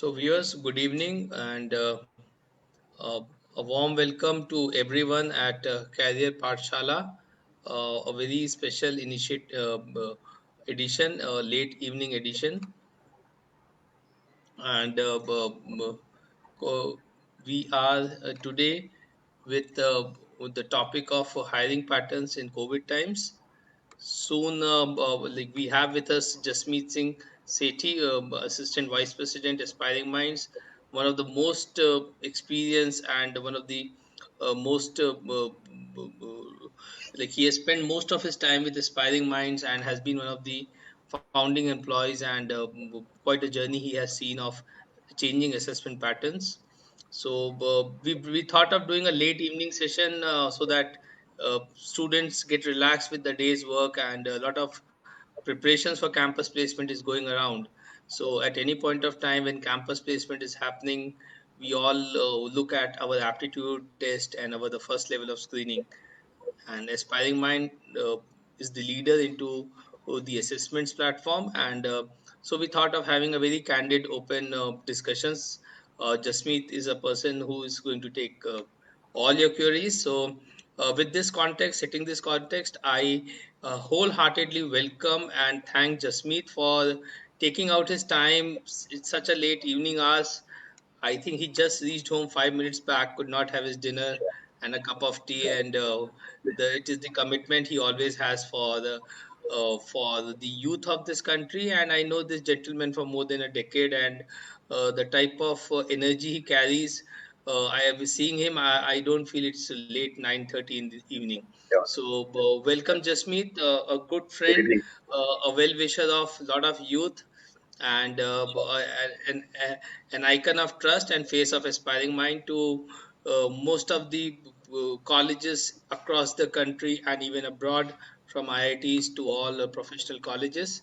So, viewers, good evening and uh, a warm welcome to everyone at Career Pathshala, a very special edition, late evening edition. And we are today with the topic of hiring patterns in COVID times. Soon, like we have with us Jasmeet Singh Sethi, Assistant Vice President, Aspiring Minds, one of the most experienced and one of the most like he has spent most of his time with Aspiring Minds and has been one of the founding employees and quite a journey he has seen of changing assessment patterns. So we thought of doing a late evening session so that students get relaxed with the day's work and a lot of preparations for campus placement is going around. So at any point of time when campus placement is happening, we all look at our aptitude test and our the first level of screening. And Aspiring Mind is the leader into the assessments platform. And so we thought of having a very candid, open discussions. Jasmeet is a person who is going to take all your queries. So with this context, setting this context, I wholeheartedly welcome and thank Jasmeet for taking out his time. It's such a late evening hours. I think he just reached home 5 minutes back, could not have his dinner and a cup of tea, and it is the commitment he always has for the youth of this country. And I know this gentleman for more than a decade, and the type of energy he carries. I have been seeing him. I don't feel it's late 9:30 in the evening. Sure. So welcome, Jasmeet, a good Good friend, evening. a well wisher of a lot of youth and Sure. an icon of trust and face of Aspiring Mind to most of the colleges across the country and even abroad, from IITs to all professional colleges.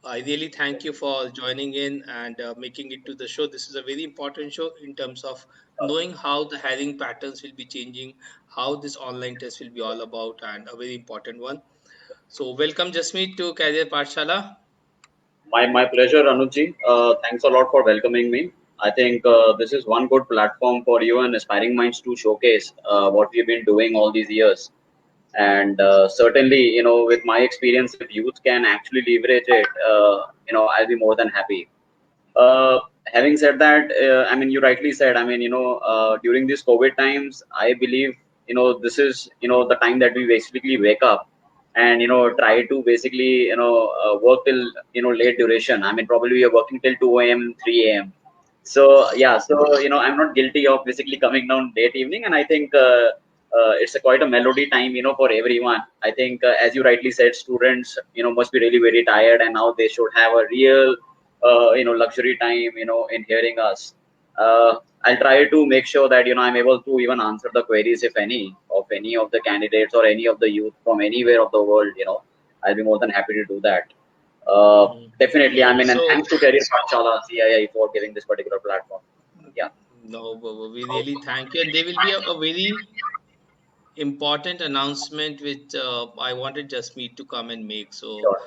I really thank you for joining in and making it to the show. This is a very important show in terms of knowing how the hiring patterns will be changing, how this online test will be all about, and a very important one. So, welcome, Jasmeet, to Career Pathshala. My pleasure, Anuji. Thanks a lot for welcoming me. I think this is one good platform for you and aspiring minds to showcase what we've been doing all these years. And certainly, with my experience, if youth can actually leverage it, I'll be more than happy. Having said that, I mean, you rightly said, I mean, during these COVID times, I believe, this is, the time that we basically wake up and, try to basically, work till, late duration. I mean, probably we are working till 2 a.m., 3 a.m. So, yeah, so, I'm not guilty of basically coming down late evening. And I think, it's a quite a melody time, for everyone. I think, as you rightly said, students, must be really very tired, and now they should have a real luxury time in hearing us. I'll try to make sure that I'm able to even answer the queries, if any, of any of the candidates or any of the youth from anywhere of the world. I'll be more than happy to do that. Definitely, I mean, and So, thanks to Career Pathshala CII for giving this particular platform. Yeah. no, we really thank you. And there will be a very important announcement which I wanted Jasmeet to come and make. So, Sure.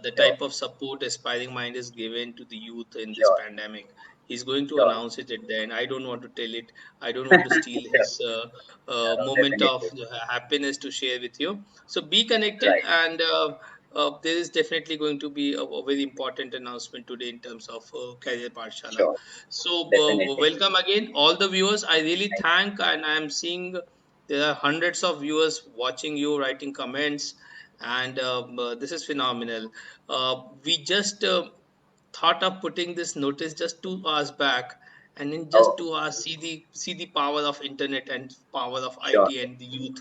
the Sure. type of support Aspiring Mind is given to the youth in this Sure. pandemic. He's going to Sure. announce it at the end. I don't want to tell it. I don't want to steal Sure. his moment of Definitely. happiness to share with you. So, be connected, Right. and there is definitely going to be a very important announcement today in terms of Career Pathshala. Sure. So, Definitely. welcome again, all the viewers. I really Thank thank, and I am seeing there are hundreds of viewers watching you, writing comments, and this is phenomenal. We just thought of putting this notice just 2 hours back, and in you. just Oh, 2 hours, see the power of internet and power of sure. IT and the youth.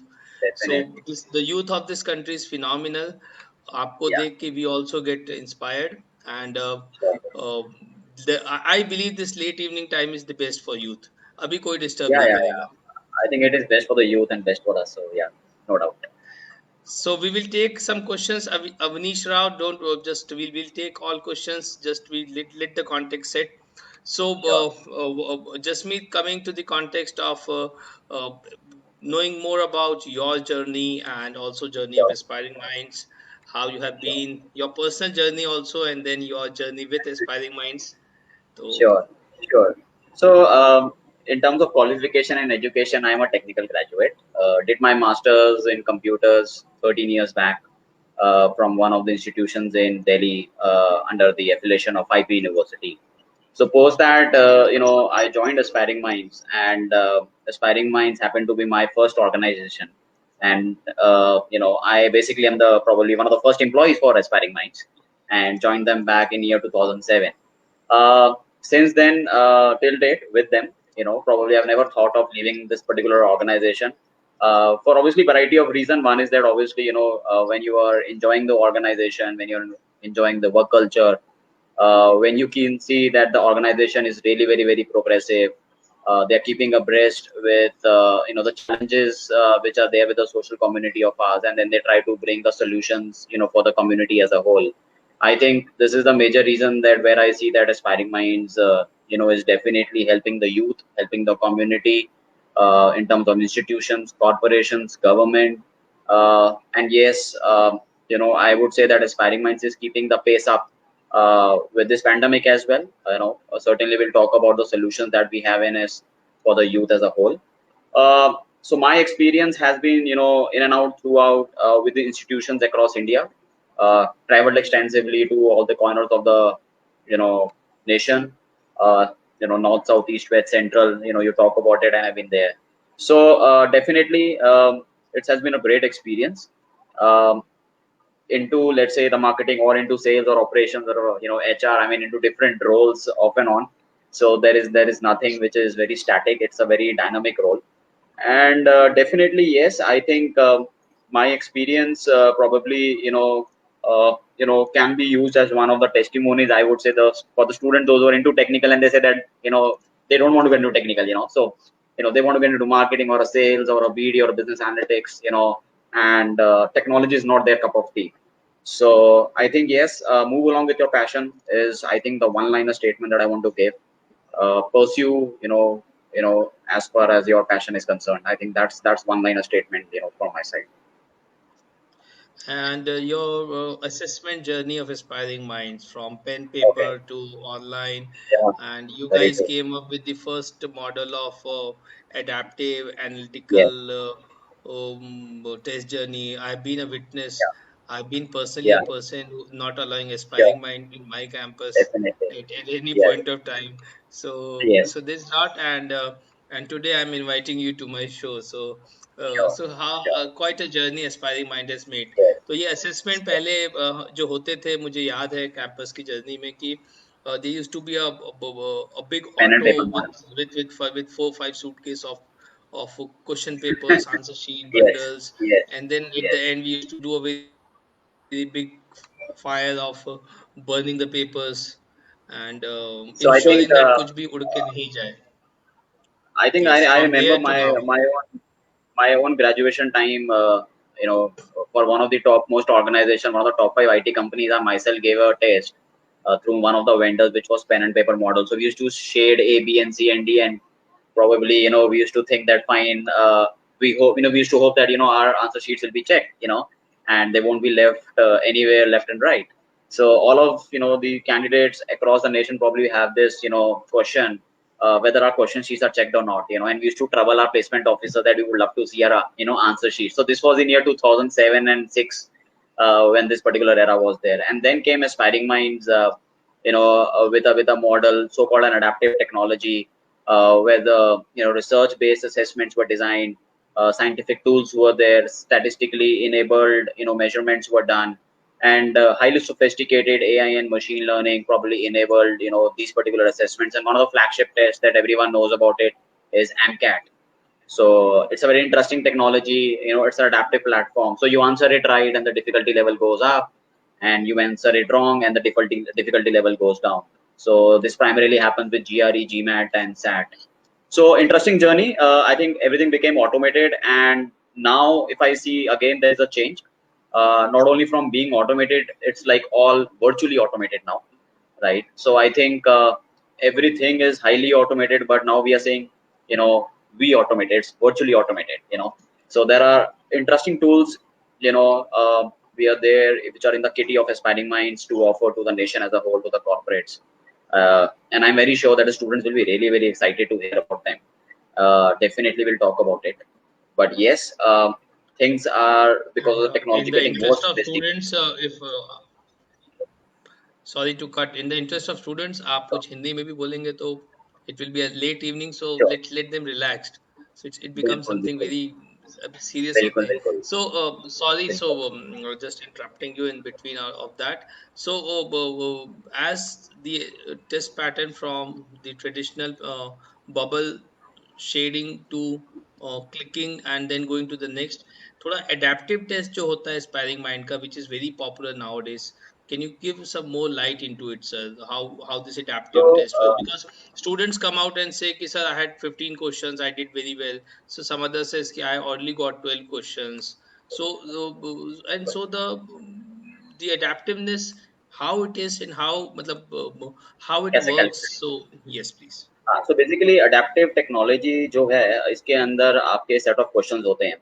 So Definitely. the youth of this country is phenomenal. आपको Yeah. देख के we also get inspired, and Sure. uh, I believe this late evening time is the best for youth. अभी कोई disturb Yeah, नहीं yeah, करेगा. yeah. I think it is best for the youth and best for us. So yeah, no doubt. So we will take some questions. Avnish Rao, don't just we will take all questions. Just we let the context set. So Sure. just me coming to the context of uh, knowing more about your journey and also journey of Sure. Aspiring Minds, how you have Sure. been, your personal journey also, and then your journey with Aspiring Minds. So Sure. Sure. So, in terms of qualification and education, I'm a technical graduate. Did my master's in computers 13 years back from one of the institutions in Delhi under the affiliation of IP University. So, post that, I joined Aspiring Minds, and Aspiring Minds happened to be my first organization. And I basically am the probably one of the first employees for Aspiring Minds, and joined them back in year 2007. Since then, till date with them, probably I've never thought of leaving this particular organization for obviously variety of reason. One is that obviously, when you are enjoying the organization, when you're enjoying the work culture, when you can see that the organization is really very, very progressive, they're keeping abreast with the challenges which are there with the social community of ours, and then they try to bring the solutions for the community as a whole. I think this is the major reason that where I see that Aspiring Minds is definitely helping the youth, helping the community in terms of institutions, corporations, government, and yes, I would say that Aspiring Minds is keeping the pace up with this pandemic as well. Certainly we'll talk about the solutions that we have in us for the youth as a whole. So my experience has been, in and out throughout with the institutions across India. Traveled extensively to all the corners of the, nation. Uh, North, south, east, west, central. You talk about it, and I've been there. So definitely, it has been a great experience. Um, into, let's say, the marketing or into sales or operations or HR, I mean into different roles off and on. So there is nothing which is very static. It's a very dynamic role. And definitely, yes, I think my experience probably can be used as one of the testimonies, I would say, the for the student those who are into technical and they say that they don't want to get into technical, so they want to get into marketing or a sales or a BD or a business analytics, and technology is not their cup of tea. So I think, yes, move along with your passion is, I think, the one liner statement that I want to give. Pursue, as far as your passion is concerned. I think that's one liner statement, from my side. And your assessment journey of Aspiring Minds from pen Okay. paper to online, Yeah. and you Very guys good. came up with the first model of adaptive Yes. analytical test journey. I've been a witness. Yeah. I've been personally a Yeah. person who not allowing Sure. Aspiring Mind in my campus Definitely. at any Yes. point of time. Yes. So there's lot, and today I'm inviting you to my show. Sure. So how Sure. quite a journey Aspiring Mind has made. Yes. तो ये assessment Yes. पहले जो होते थे मुझे याद है campus की जर्नी में कि there used to be a big Pen and auto paper model. with 4 5 suitcase of question papers, answer sheet Yes. bundles, Yes. and then at Yes. the end we used to do a very big fire of burning the papers and So I think ensuring that कुछ भी उड़ के नहीं जाए. Yes, I from remember there to now. my own graduation time. For one of the top most organization, one of the top five IT companies, I myself gave a test through one of the vendors, which was pen and paper model. So we used to shade A, B, and C and D, and probably we used to think that fine. We hope we used to hope that our answer sheets will be checked, and they won't be left anywhere left and right. So all of the candidates across the nation probably have this question, whether our question sheets are checked or not, and we used to trouble our placement officer that we would love to see our answer sheet. So this was in year 2007 and 6, when this particular era was there, and then came Aspiring Minds, with a model, so called an adaptive technology, where the research based assessments were designed, scientific tools were there, statistically enabled measurements were done, and highly sophisticated AI and machine learning probably enabled these particular assessments. And one of the flagship tests that everyone knows about it is AMCAT. So it's a very interesting technology. It's an adaptive platform. So you answer it right, and the difficulty level goes up, and you answer it wrong, and the difficulty level goes down. So this primarily happens with GRE, GMAT, and SAT. So interesting journey. I think everything became automated, and now if I see again, there is a change. Not only from being automated, it's like all virtually automated now, right? So I think everything is highly automated, but now we are saying, we automate it's virtually automated. So there are interesting tools, we are there which are in the kitty of Aspiring Minds to offer to the nation as a whole, to the corporates. And I'm very sure that the students will be really very excited to hear about them. Definitely we'll talk about it. But yes, things are, because And of the in technology, the getting more interest of sophisticated. students, if sorry to cut, in the interest of students, आप कुछ हिंदी में भी बोलेंगे तो it will be a late evening, so Sure. let them relaxed. So it becomes बिल्कुल something बिल्कुल very serious बिल्कुल होते हैं. बिल्कुल So sorry, so बिल्कुल just interrupting you in between of that. So as the test pattern from the traditional bubble shading to clicking and then going to the next, थोड़ा adaptive test जो होता है aspiring mind का, which is very popular nowadays. Can you give some more light into it, sir? How this adaptive तो test works? Because students come out and say, "Ki, sir, I had 15 questions, I did very well." So some other says, "Ki, I only got 12 questions." So and so the adaptiveness, how it is and how matlab, how it कैसे works. Calculate? So yes, please. हाँ, so basically adaptive technology जो है, इसके अंदर आपके set of questions होते हैं.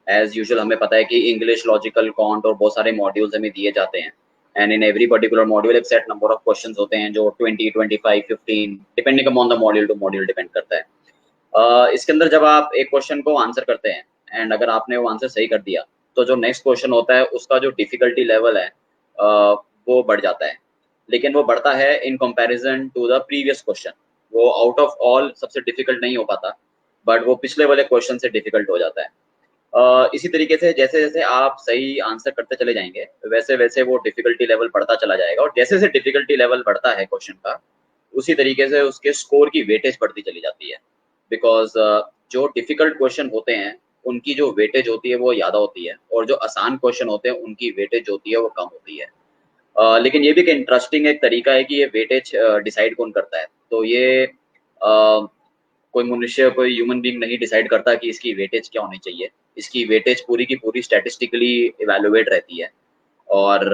As usual हमें पता है कि इंग्लिश, लॉजिकल, कॉन्ट और बहुत सारे मॉड्यूल्स हमें दिए जाते हैं. And in every particular module एक सेट नंबर ऑफ क्वेश्चंस होते हैं जो 20, 25, 15 depending upon the module to module depend करता है. इसके अंदर जब आप एक क्वेश्चन को आंसर करते हैं एंड अगर आपने वो आंसर सही कर दिया, तो जो नेक्स्ट क्वेश्चन होता है उसका जो डिफिकल्टी लेवल है वो बढ़ जाता है. लेकिन वो बढ़ता है in comparison to the previous question. वो आउट ऑफ ऑल सबसे डिफिकल्ट नहीं हो पाता, बट वो पिछले वाले क्वेश्चन से डिफिकल्ट हो जाता है. इसी तरीके से जैसे जैसे आप सही आंसर करते चले जाएंगे, वैसे वैसे वो डिफिकल्टी लेवल बढ़ता चला जाएगा. और जैसे जैसे डिफिकल्टी लेवल बढ़ता है क्वेश्चन का, उसी तरीके से उसके स्कोर की वेटेज बढ़ती चली जाती है. बिकॉज जो डिफिकल्ट क्वेश्चन होते हैं उनकी जो वेटेज होती है वो ज़्यादा होती है, और जो आसान क्वेश्चन होते हैं उनकी वेटेज होती है वो कम होती है. लेकिन ये भी एक इंटरेस्टिंग एक तरीका है कि ये वेटेज डिसाइड कौन करता है. तो ये कोई मनुष्य, कोई ह्यूमन बीइंग नहीं डिसाइड करता कि इसकी वेटेज क्या होनी चाहिए. इसकी वेटेज पूरी की पूरी स्टैटिस्टिकली इवैल्यूएट रहती है. और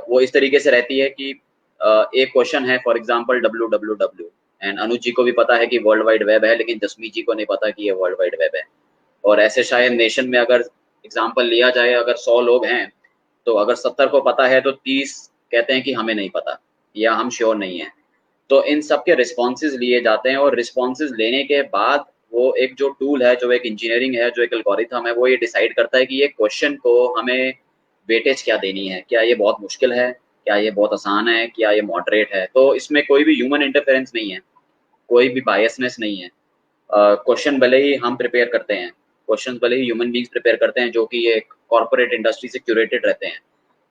वो इस तरीके से रहती है कि एक क्वेश्चन है, फॉर एग्जांपल www, एंड अनुज जी को भी पता है कि वर्ल्ड वाइड वेब है, लेकिन जसमीत जी को नहीं पता कि ये वर्ल्ड वाइड वेब है. और ऐसे शायद नेशन में अगर एग्जांपल लिया जाए, अगर 100 लोग हैं, तो अगर 70 को पता है तो 30 कहते हैं कि हमें नहीं पता या हम श्योर नहीं है. तो इन सब के रिस्पॉन्सेज लिए जाते हैं, और रिस्पॉन्सेज लेने के बाद वो एक जो टूल है, जो एक इंजीनियरिंग है, जो एक एल्गोरिथम है, वो ये डिसाइड करता है कि ये क्वेश्चन को हमें वेटेज क्या देनी है. क्या ये बहुत मुश्किल है, क्या ये बहुत आसान है, क्या ये मॉडरेट है. तो इसमें कोई भी ह्यूमन इंटरफेरेंस नहीं है, कोई भी बायसनेस नहीं है. क्वेश्चन भले ही हम प्रिपेयर करते हैं, क्वेश्चन भले ही ह्यूमन बींग्स प्रिपेयर करते हैं, जो कि एक कॉर्पोरेट इंडस्ट्री से क्यूरेटेड रहते हैं,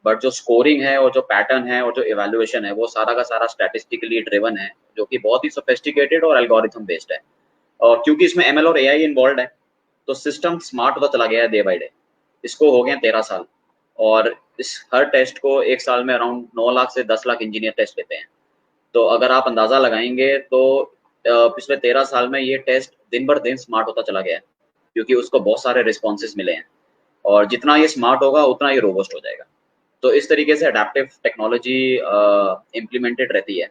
बट जो स्कोरिंग है और जो पैटर्न है और जो इवैल्यूएशन है वो सारा का सारा स्टैटिस्टिकली ड्रिवन है, जो कि बहुत ही सोफिस्टिकेटेड और एल्गोरिथम बेस्ड है. और क्योंकि इसमें एमएल और एआई इन्वॉल्व है, तो सिस्टम स्मार्ट होता चला गया है डे बाय डे. इसको हो गए 13 साल, और इस हर टेस्ट को एक साल में अराउंड 9 लाख से 10 लाख इंजीनियर टेस्ट लेते हैं. तो अगर आप अंदाजा लगाएंगे तो पिछले 13 साल में ये टेस्ट दिन भर दिन स्मार्ट होता चला गया है, क्योंकि उसको बहुत सारे रिस्पॉन्सेज मिले हैं. और जितना ये स्मार्ट होगा उतना ये रोबस्ट हो जाएगा. तो इस तरीके से अडेप्टिव टेक्नोलॉजी इम्प्लीमेंटेड रहती है.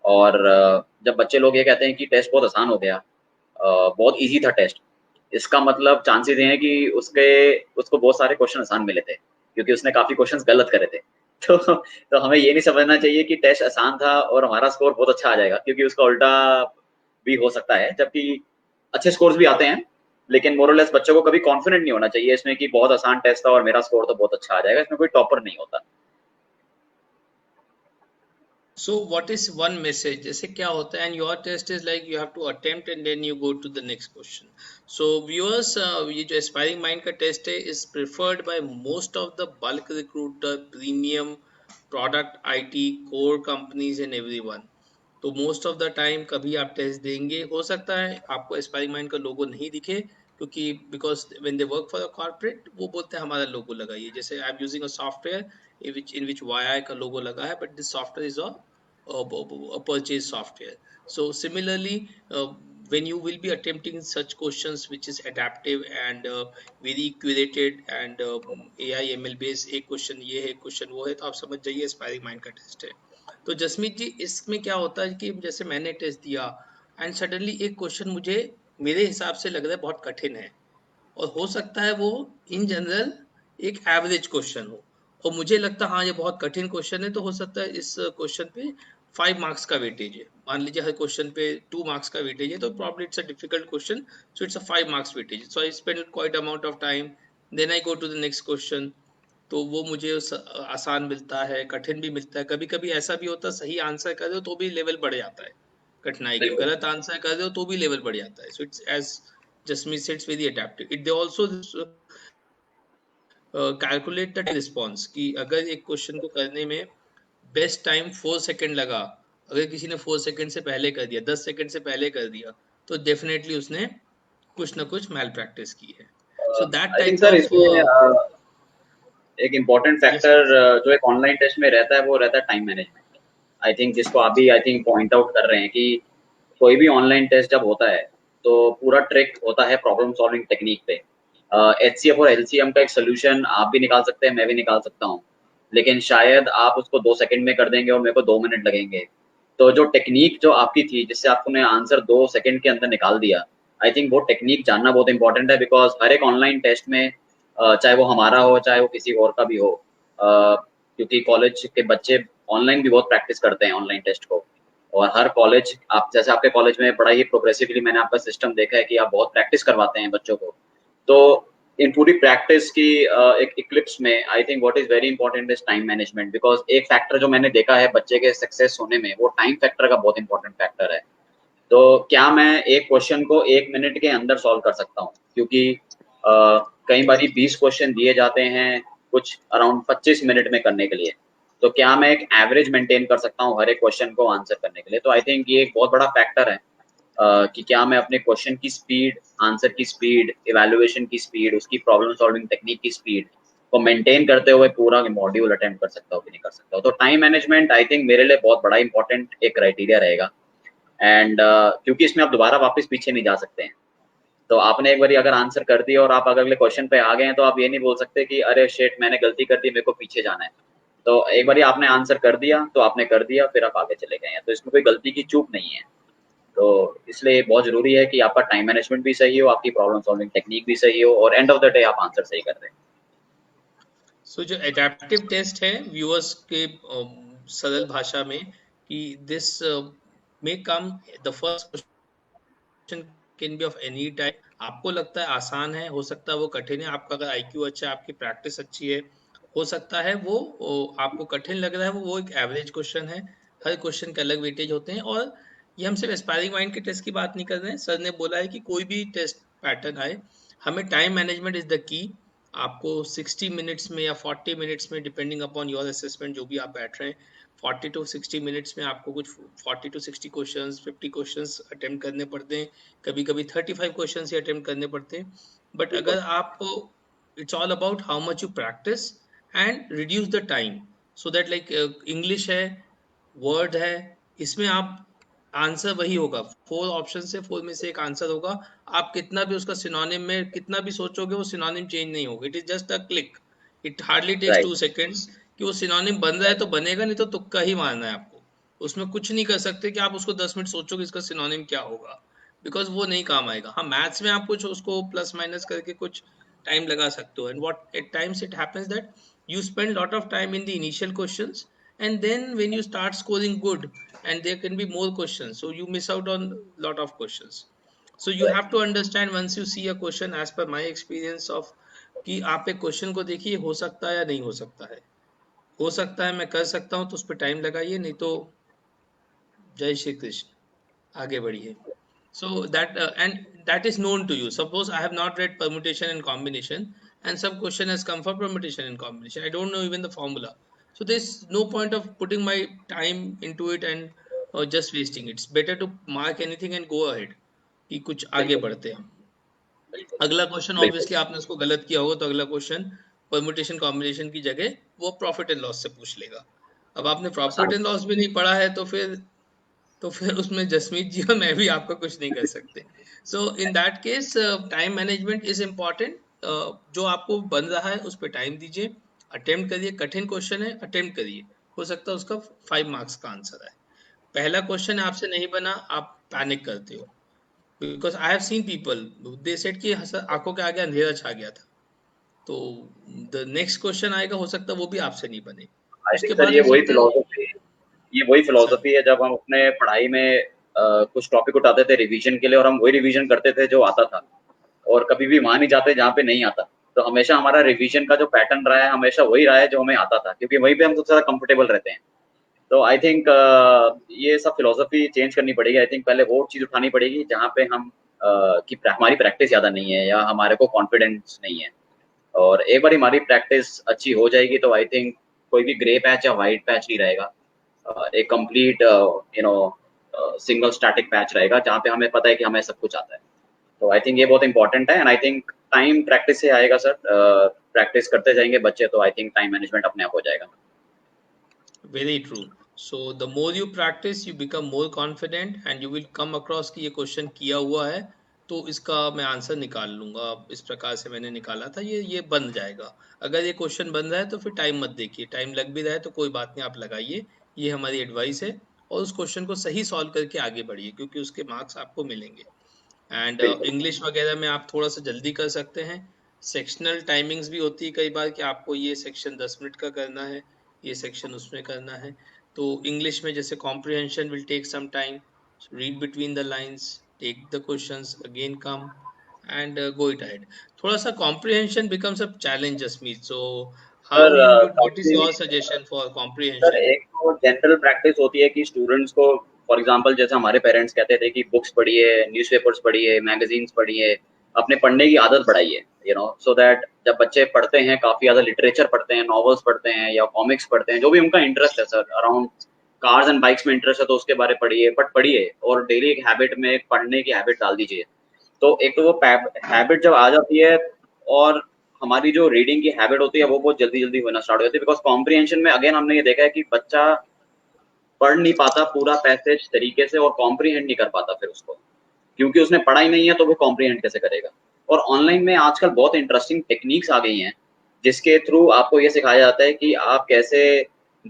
और जब बच्चे लोग ये कहते हैं कि टेस्ट बहुत आसान हो गया, बहुत इजी था टेस्ट, इसका मतलब चांसेस ये हैं कि उसको बहुत सारे क्वेश्चन आसान मिले थे, क्योंकि उसने काफ़ी क्वेश्चंस गलत करे थे. तो हमें ये नहीं समझना चाहिए कि टेस्ट आसान था और हमारा स्कोर बहुत अच्छा आ जाएगा, क्योंकि उसका उल्टा भी हो सकता है. जबकि अच्छे स्कोर्स भी आते हैं, लेकिन मोरलेस बच्चों को कभी कॉन्फिडेंट नहीं होना चाहिए इसमें कि बहुत आसान टेस्ट था और मेरा स्कोर तो बहुत अच्छा आ जाएगा. इसमें कोई टॉपर नहीं होता. So what is one message? जैसे क्या होता है, and your test is like you have to attempt and then you go to the next question. So viewers, ये जो aspiring mind का test है is preferred by most of the bulk recruiter, premium, product, IT, core companies and everyone. तो most of the time कभी आप test देंगे, हो सकता है आपको एस्पायरिंग माइंड का लोगो नहीं दिखे, क्योंकि because when they work for a corporate वो बोलते हैं हमारा लोगो लगाइए. जैसे I am using a software in which YI का लोगो लगा है, but this software is a purchase software. So similarly, when you will be attempting such questions which is adaptive and very curated and AI ML based, एक question ये है, question वो है, तो आप समझ जाइए एस्पायरिंग माइंड का टेस्ट है. तो जसमीत जी, इसमें क्या होता है कि जैसे मैंने टेस्ट दिया एंड सडनली एक क्वेश्चन मुझे मेरे हिसाब से लग रहा है बहुत कठिन है, और हो सकता है वो इन जनरल एक एवरेज क्वेश्चन हो, और मुझे लगता हाँ ये बहुत कठिन क्वेश्चन है, तो हो सकता है इस क्वेश्चन पे 5 मार्क्स का वेटेज है। मान लीजिए हर क्वेश्चन पे 2 मार्क्स का वेटेज है, तो probably it's a difficult question, so it's a 5 marks weightage. So I spend quite amount of time, then I go to the next question. तो वो मुझे आसान मिलता है, कठिन भी मिलता है। कभी कभी ऐसा भी होता है सही आंसर कर रहे हो तो भी लेवल बढ़ जाता है कठिनाई का, बिल्कुल। गलत आंसर कर रहे हो तो भी लेवल बढ़ जाता है। So it's as Jasmeet said, it's very adaptive. It they also calculate the response, कि अगर एक क्वेश्चन को करने में बेस्ट टाइम 4 सेकेंड लगा, अगर किसी ने 4 सेकेंड से पहले कर दिया, 10 सेकेंड से पहले कर दिया, तो डेफिनेटली उसने कुछ ना कुछ मैल प्रैक्टिस की है। So that I think type sir of इसमें एक इम्पोर्टेंट यस फैक्टर प्लीज। जो एक ऑनलाइन टेस्ट में रहता है वो रहता है टाइम मैनेजमेंट। आई थिंक जिसको आप भी आई थिंक पॉइंट आउट कर रहे हैं कि कोई भी ऑनलाइन टेस्ट जब होता है तो पूरा ट्रिक होता है प्रॉब्लम सॉल्विंग टेक्निक पे। एचसीएफ और एलसीएम का एक सोल्यूशन आप भी निकाल सकते हैं, मैं भी निकाल सकता हूँ, लेकिन शायद आप उसको 2 सेकंड में कर देंगे और मेरे को 2 मिनट लगेंगे। तो जो टेक्निक जो आपकी थी जिससे आपने आंसर 2 सेकंड के अंदर निकाल दिया, आई थिंक वो टेक्निक जानना बहुत इंपॉर्टेंट है। बिकॉज हर एक ऑनलाइन टेस्ट में चाहे वो हमारा हो चाहे वो किसी और का भी हो, क्योंकि कॉलेज के बच्चे ऑनलाइन भी बहुत प्रैक्टिस करते हैं ऑनलाइन टेस्ट को। और हर कॉलेज, आप जैसे आपके कॉलेज में बड़ा ही प्रोग्रेसिवली मैंने आपका सिस्टम देखा है कि आप बहुत प्रैक्टिस करवाते हैं बच्चों को। तो इन पूरी प्रैक्टिस की एक इक्लिप्स में I think what is very important is time management. Because एक फैक्टर जो मैंने देखा है बच्चे के सक्सेस होने में, वो टाइम फैक्टर का बहुत इंपॉर्टेंट फैक्टर है। तो क्या मैं एक क्वेश्चन को 1 मिनट के अंदर सॉल्व कर सकता हूँ, क्योंकि कई बार 20 क्वेश्चन दिए जाते हैं कुछ अराउंड 25 मिनट में करने के लिए। तो क्या मैं एक एवरेज मेंटेन कर सकता हूँ हर एक क्वेश्चन को आंसर करने के लिए? तो आई थिंक ये एक बहुत बड़ा फैक्टर है कि क्या मैं अपने क्वेश्चन की स्पीड, आंसर की स्पीड, इवैल्यूएशन की स्पीड, उसकी प्रॉब्लम सॉल्विंग टेक्निक की स्पीड को मेंटेन करते हुए पूरा मॉड्यूल अटेम्प्ट कर सकता हूँ कि नहीं कर सकता हूँ। तो टाइम मैनेजमेंट आई थिंक मेरे लिए बहुत बड़ा इंपॉर्टेंट एक क्राइटेरिया रहेगा। एंड क्योंकि इसमें आप दोबारा वापस पीछे नहीं जा सकते हैं। तो आपने एक बार अगर आंसर कर दिया और आप अगले क्वेश्चन पे आ गए हैं, तो आप ये नहीं बोल सकते कि अरे शेट मैंने गलती कर दी, मेरे को पीछे जाना है। तो एक बार आपने आंसर कर दिया तो आपने कर दिया, फिर आप आगे चले गए हैं, तो इसमें कोई गलती की चूक नहीं है। तो इसलिए बहुत जरूरी है कि आपका टाइम मैनेजमेंट भी सही हो, आपकी प्रॉब्लम सॉल्विंग टेक्निक भी सही हो, और एंड ऑफ द डे आप आंसर सही कर रहे हैं। सो जो एडेप्टिव टेस्ट है व्यूअर्स के सरल भाषा में, कि this may come, the first question can be of any type. आपको लगता है आसान है, हो सकता है वो कठिन है। आपका अगर आईक्यू अच्छा है, आपकी प्रैक्टिस अच्छी है, हो सकता है आपको कठिन लग रहा है, वो एक एवरेज क्वेश्चन है। हर क्वेश्चन के अलग वेटेज होते हैं। और ये हम सिर्फ एस्पायरिंग माइंड के टेस्ट की बात नहीं कर रहे हैं। सर ने बोला है कि कोई भी टेस्ट पैटर्न आए, हमें time management is the key. आपको 60 मिनट्स में या 40 मिनट्स में, डिपेंडिंग अपॉन योर असेसमेंट, जो भी आप बैठ रहे हैं, 40 to 60 मिनट्स में आपको कुछ 40 to 60 क्वेश्चंस, 50 क्वेश्चंस अटेम्प्ट करने पड़ते हैं। कभी कभी 35 क्वेश्चंस ही अटेम्प्ट करने पड़ते हैं। बट बिल्कुल। अगर आप, it's all about how much you practice and reduce the time, so that like English है, वर्ड है, इसमें आप आंसर वही होगा। 4 ऑप्शन से 4 में से एक आंसर होगा। आप कितना भी उसका सिनोनिम में कितना भी सोचोगे, वो सिनोनिम चेंज नहीं होगा। It is just a click. It hardly takes right. 2 seconds कि वो सिनोनिम बन रहा है तो बनेगा, नहीं तो तुक्का ही मारना है आपको। उसमें कुछ नहीं कर सकते कि आप उसको 10 मिनट सोचोगे इसका सिनोनिम क्या होगा, बिकॉज वो नहीं काम आएगा। हाँ, मैथ्स में आप कुछ उसको प्लस माइनस करके कुछ टाइम लगा सकते हो। And what at times it happens that you spend lot of time in the initial questions, and then when you start scoring good, and there can be more questions, so you miss out on lot of questions. So you have to understand, once you see a question, as per my experience of, कि आप एक question को देखिए हो सकता है या नहीं हो सकता है। हो सकता है मैं कर सकता हूँ तो उस पर टाइम लगाइए, नहीं तो जय श्री कृष्ण, आगे बढ़िए। So that and that is known to you. Suppose I have not read permutation and combination, and some question has come for permutation and combination. I don't know even the formula. So there's no point of putting my time into it and just wasting it. It's better to mark anything and go ahead, कि कुछ आगे बिल्कुल। बढ़ते हैं। बिल्कुल। अगला question बिल्कुल। Obviously आपने उसको गलत किया होगा, तो अगला क्वेश्चन परमुटेशन कॉम्बिनेशन की जगह वो प्रॉफिट एंड लॉस से पूछ लेगा। अब आपने प्रॉफिट आसान। एंड लॉस भी नहीं पढ़ा है, तो फिर उसमें जसमीत जी और मैं भी आपका कुछ नहीं कर सकते। So in that case time management is important. जो आपको बन रहा है उस पर टाइम दीजिए, अटेम्प्ट करिए। कठिन क्वेश्चन है, अटेम्प्ट करिए, हो सकता है उसका 5 मार्क्स का आंसर है। पहला क्वेश्चन आपसे नहीं बना, आप पैनिक करते हो, because I have seen people they said कि सर आंखों के आगे अंधेरा छा गया था। तो द नेक्स्ट क्वेश्चन आएगा, हो सकता है वो भी आपसे नहीं बने। आई उसके थिंक सर बाद ये हो वही सकता है, फिलोसफी ये वही अच्छा। फिलोसफी है जब हम अपने पढ़ाई में कुछ टॉपिक उठाते थे रिवीजन के लिए, और हम वही रिवीजन करते थे जो आता था, और कभी भी वहां नहीं जाते जहाँ पे नहीं आता। तो हमेशा हमारा रिवीजन का जो पैटर्न रहा है हमेशा वही रहा है जो हमें आता था, क्योंकि वहीं पे हम सबसे ज्यादा कंफर्टेबल रहते हैं। तो आई थिंक ये सब फिलोसफी चेंज करनी पड़ेगी। आई थिंक पहले वो चीज उठानी पड़ेगी जहाँ पे हम कि हमारी प्रैक्टिस ज्यादा नहीं है या हमारे को कॉन्फिडेंस नहीं है। और एक बार हमारी प्रैक्टिस अच्छी हो जाएगी तो आई थिंक कोई भी ग्रे पैच या वाइट पैच नहीं रहेगा, एक कंप्लीट सिंगल स्टैटिक पैच रहेगा जहाँ पे हमें पता है कि हमें सब कुछ आता है। तो आई थिंक ये बहुत इंपॉर्टेंट है, and I think time practice से आएगा सर। प्रैक्टिस करते जाएंगे बच्चे तो आई थिंक टाइम मैनेजमेंट अपने आप हो जाएगा। Very true. So the more you practice, you become more confident and you will come across कि ये क्वेश्चन किया हुआ है तो इसका मैं आंसर निकाल लूंगा, इस प्रकार से मैंने निकाला था, ये बन जाएगा। अगर ये क्वेश्चन बन रहा है तो फिर टाइम मत देखिए, टाइम लग भी रहा है तो कोई बात नहीं, आप लगाइए, ये हमारी एडवाइस है। और उस क्वेश्चन को सही सॉल्व करके आगे बढ़िए क्योंकि उसके मार्क्स आपको मिलेंगे। एंड बिल्कुल। इंग्लिश वगैरह में आप थोड़ा सा जल्दी कर सकते हैं। सेक्शनल टाइमिंग्स भी होती है कई बार कि आपको ये सेक्शन 10 मिनट का करना है, ये सेक्शन उसमें करना है। तो इंग्लिश में जैसे comprehension will take some time, read between the lines, take the questions again, come and go it ahead. थोड़ा सा comprehension becomes a challenge Jasmeet, so how sir you would, what is काफी, your suggestion for sir comprehension? एक तो general practice होती है कि students को, for example जैसे हमारे पेरेंट्स कहते थे कि बुक्स पढ़िए, न्यूज़पेपर्स पढ़िए, मैगजीन्स पढ़िए, अपने पढ़ने की आदत बढ़ाइए, सो दैट जब बच्चे पढ़ते हैं, काफी ज्यादा लिटरेचर पढ़ते हैं, नॉवेल्स पढ़ते हैं या कॉमिक्स पढ़ते हैं, जो भी उनका इंटरेस्ट है sir, around cars and bikes में इंटरेस्ट है तो उसके बारे पढ़िए, बट पढ़िए और डेली एक हैबिट में एक पढ़ने की हैबिट डाल दीजिए। तो एक तो वो हैबिट जब आ जाती है, और हमारी जो रीडिंग की हैबिट होती है वो बहुत जल्दी जल्दी होना स्टार्ट हो जाती है, बिकॉज कॉम्प्रिहेंशन में अगेन हमने ये देखा है कि बच्चा पढ़ नहीं पाता पूरा पैसेज तरीके से और कॉम्प्रिहेंड नहीं कर पाता फिर उसको, क्योंकि उसने पढ़ा ही नहीं है तो वो कॉम्प्रिहेंड कैसे करेगा। और ऑनलाइन में आजकल बहुत इंटरेस्टिंग टेक्निक्स आ गई हैं जिसके थ्रू आपको ये सिखाया जाता है कि आप कैसे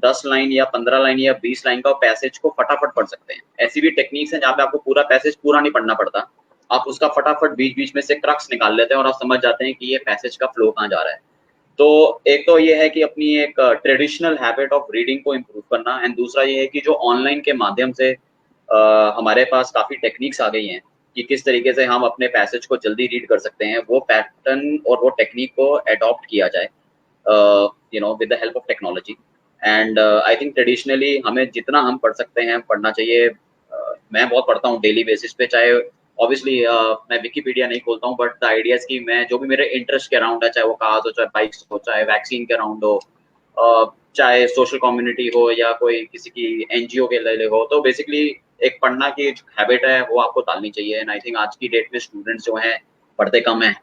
10 लाइन या 15 लाइन या 20 लाइन का पैसेज को फटाफट पढ़ सकते हैं। ऐसी भी टेक्निक्स हैं जहाँ पे आपको पूरा पैसेज पूरा नहीं पढ़ना पड़ता, आप उसका फटाफट बीच बीच में से क्रक्स निकाल लेते हैं और आप समझ जाते हैं कि ये पैसेज का फ्लो कहाँ जा रहा है। तो एक तो ये है कि अपनी एक ट्रेडिशनल हैबिट ऑफ रीडिंग को इम्प्रूव करना, एंड दूसरा ये है कि जो ऑनलाइन के माध्यम से हमारे पास काफ़ी टेक्निक्स आ गई हैं कि किस तरीके से हम अपने पैसेज को जल्दी रीड कर सकते हैं, वो पैटर्न और वो टेक्निक को अडॉप्ट किया जाए with the help of technology. And I think traditionally हमें जितना हम पढ़ सकते हैं पढ़ना चाहिए। मैं बहुत पढ़ता हूँ डेली बेसिस पे, चाहे ऑब्वियसली मैं विकिपीडिया नहीं खोलता हूँ, बट द आइडियाज की मैं जो भी मेरे इंटरेस्ट के अराउंड है, चाहे वो कार्स हो, चाहे बाइक्स हो, चाहे वैक्सीन के अराउंड हो, चाहे सोशल कम्युनिटी हो या कोई किसी की एनजीओ के लिए हो, तो बेसिकली एक पढ़ना की हैबिट है वो आपको डालनी चाहिए। एंड आई थिंक आज की डेट में स्टूडेंट्स जो हैं पढ़ते कम हैं,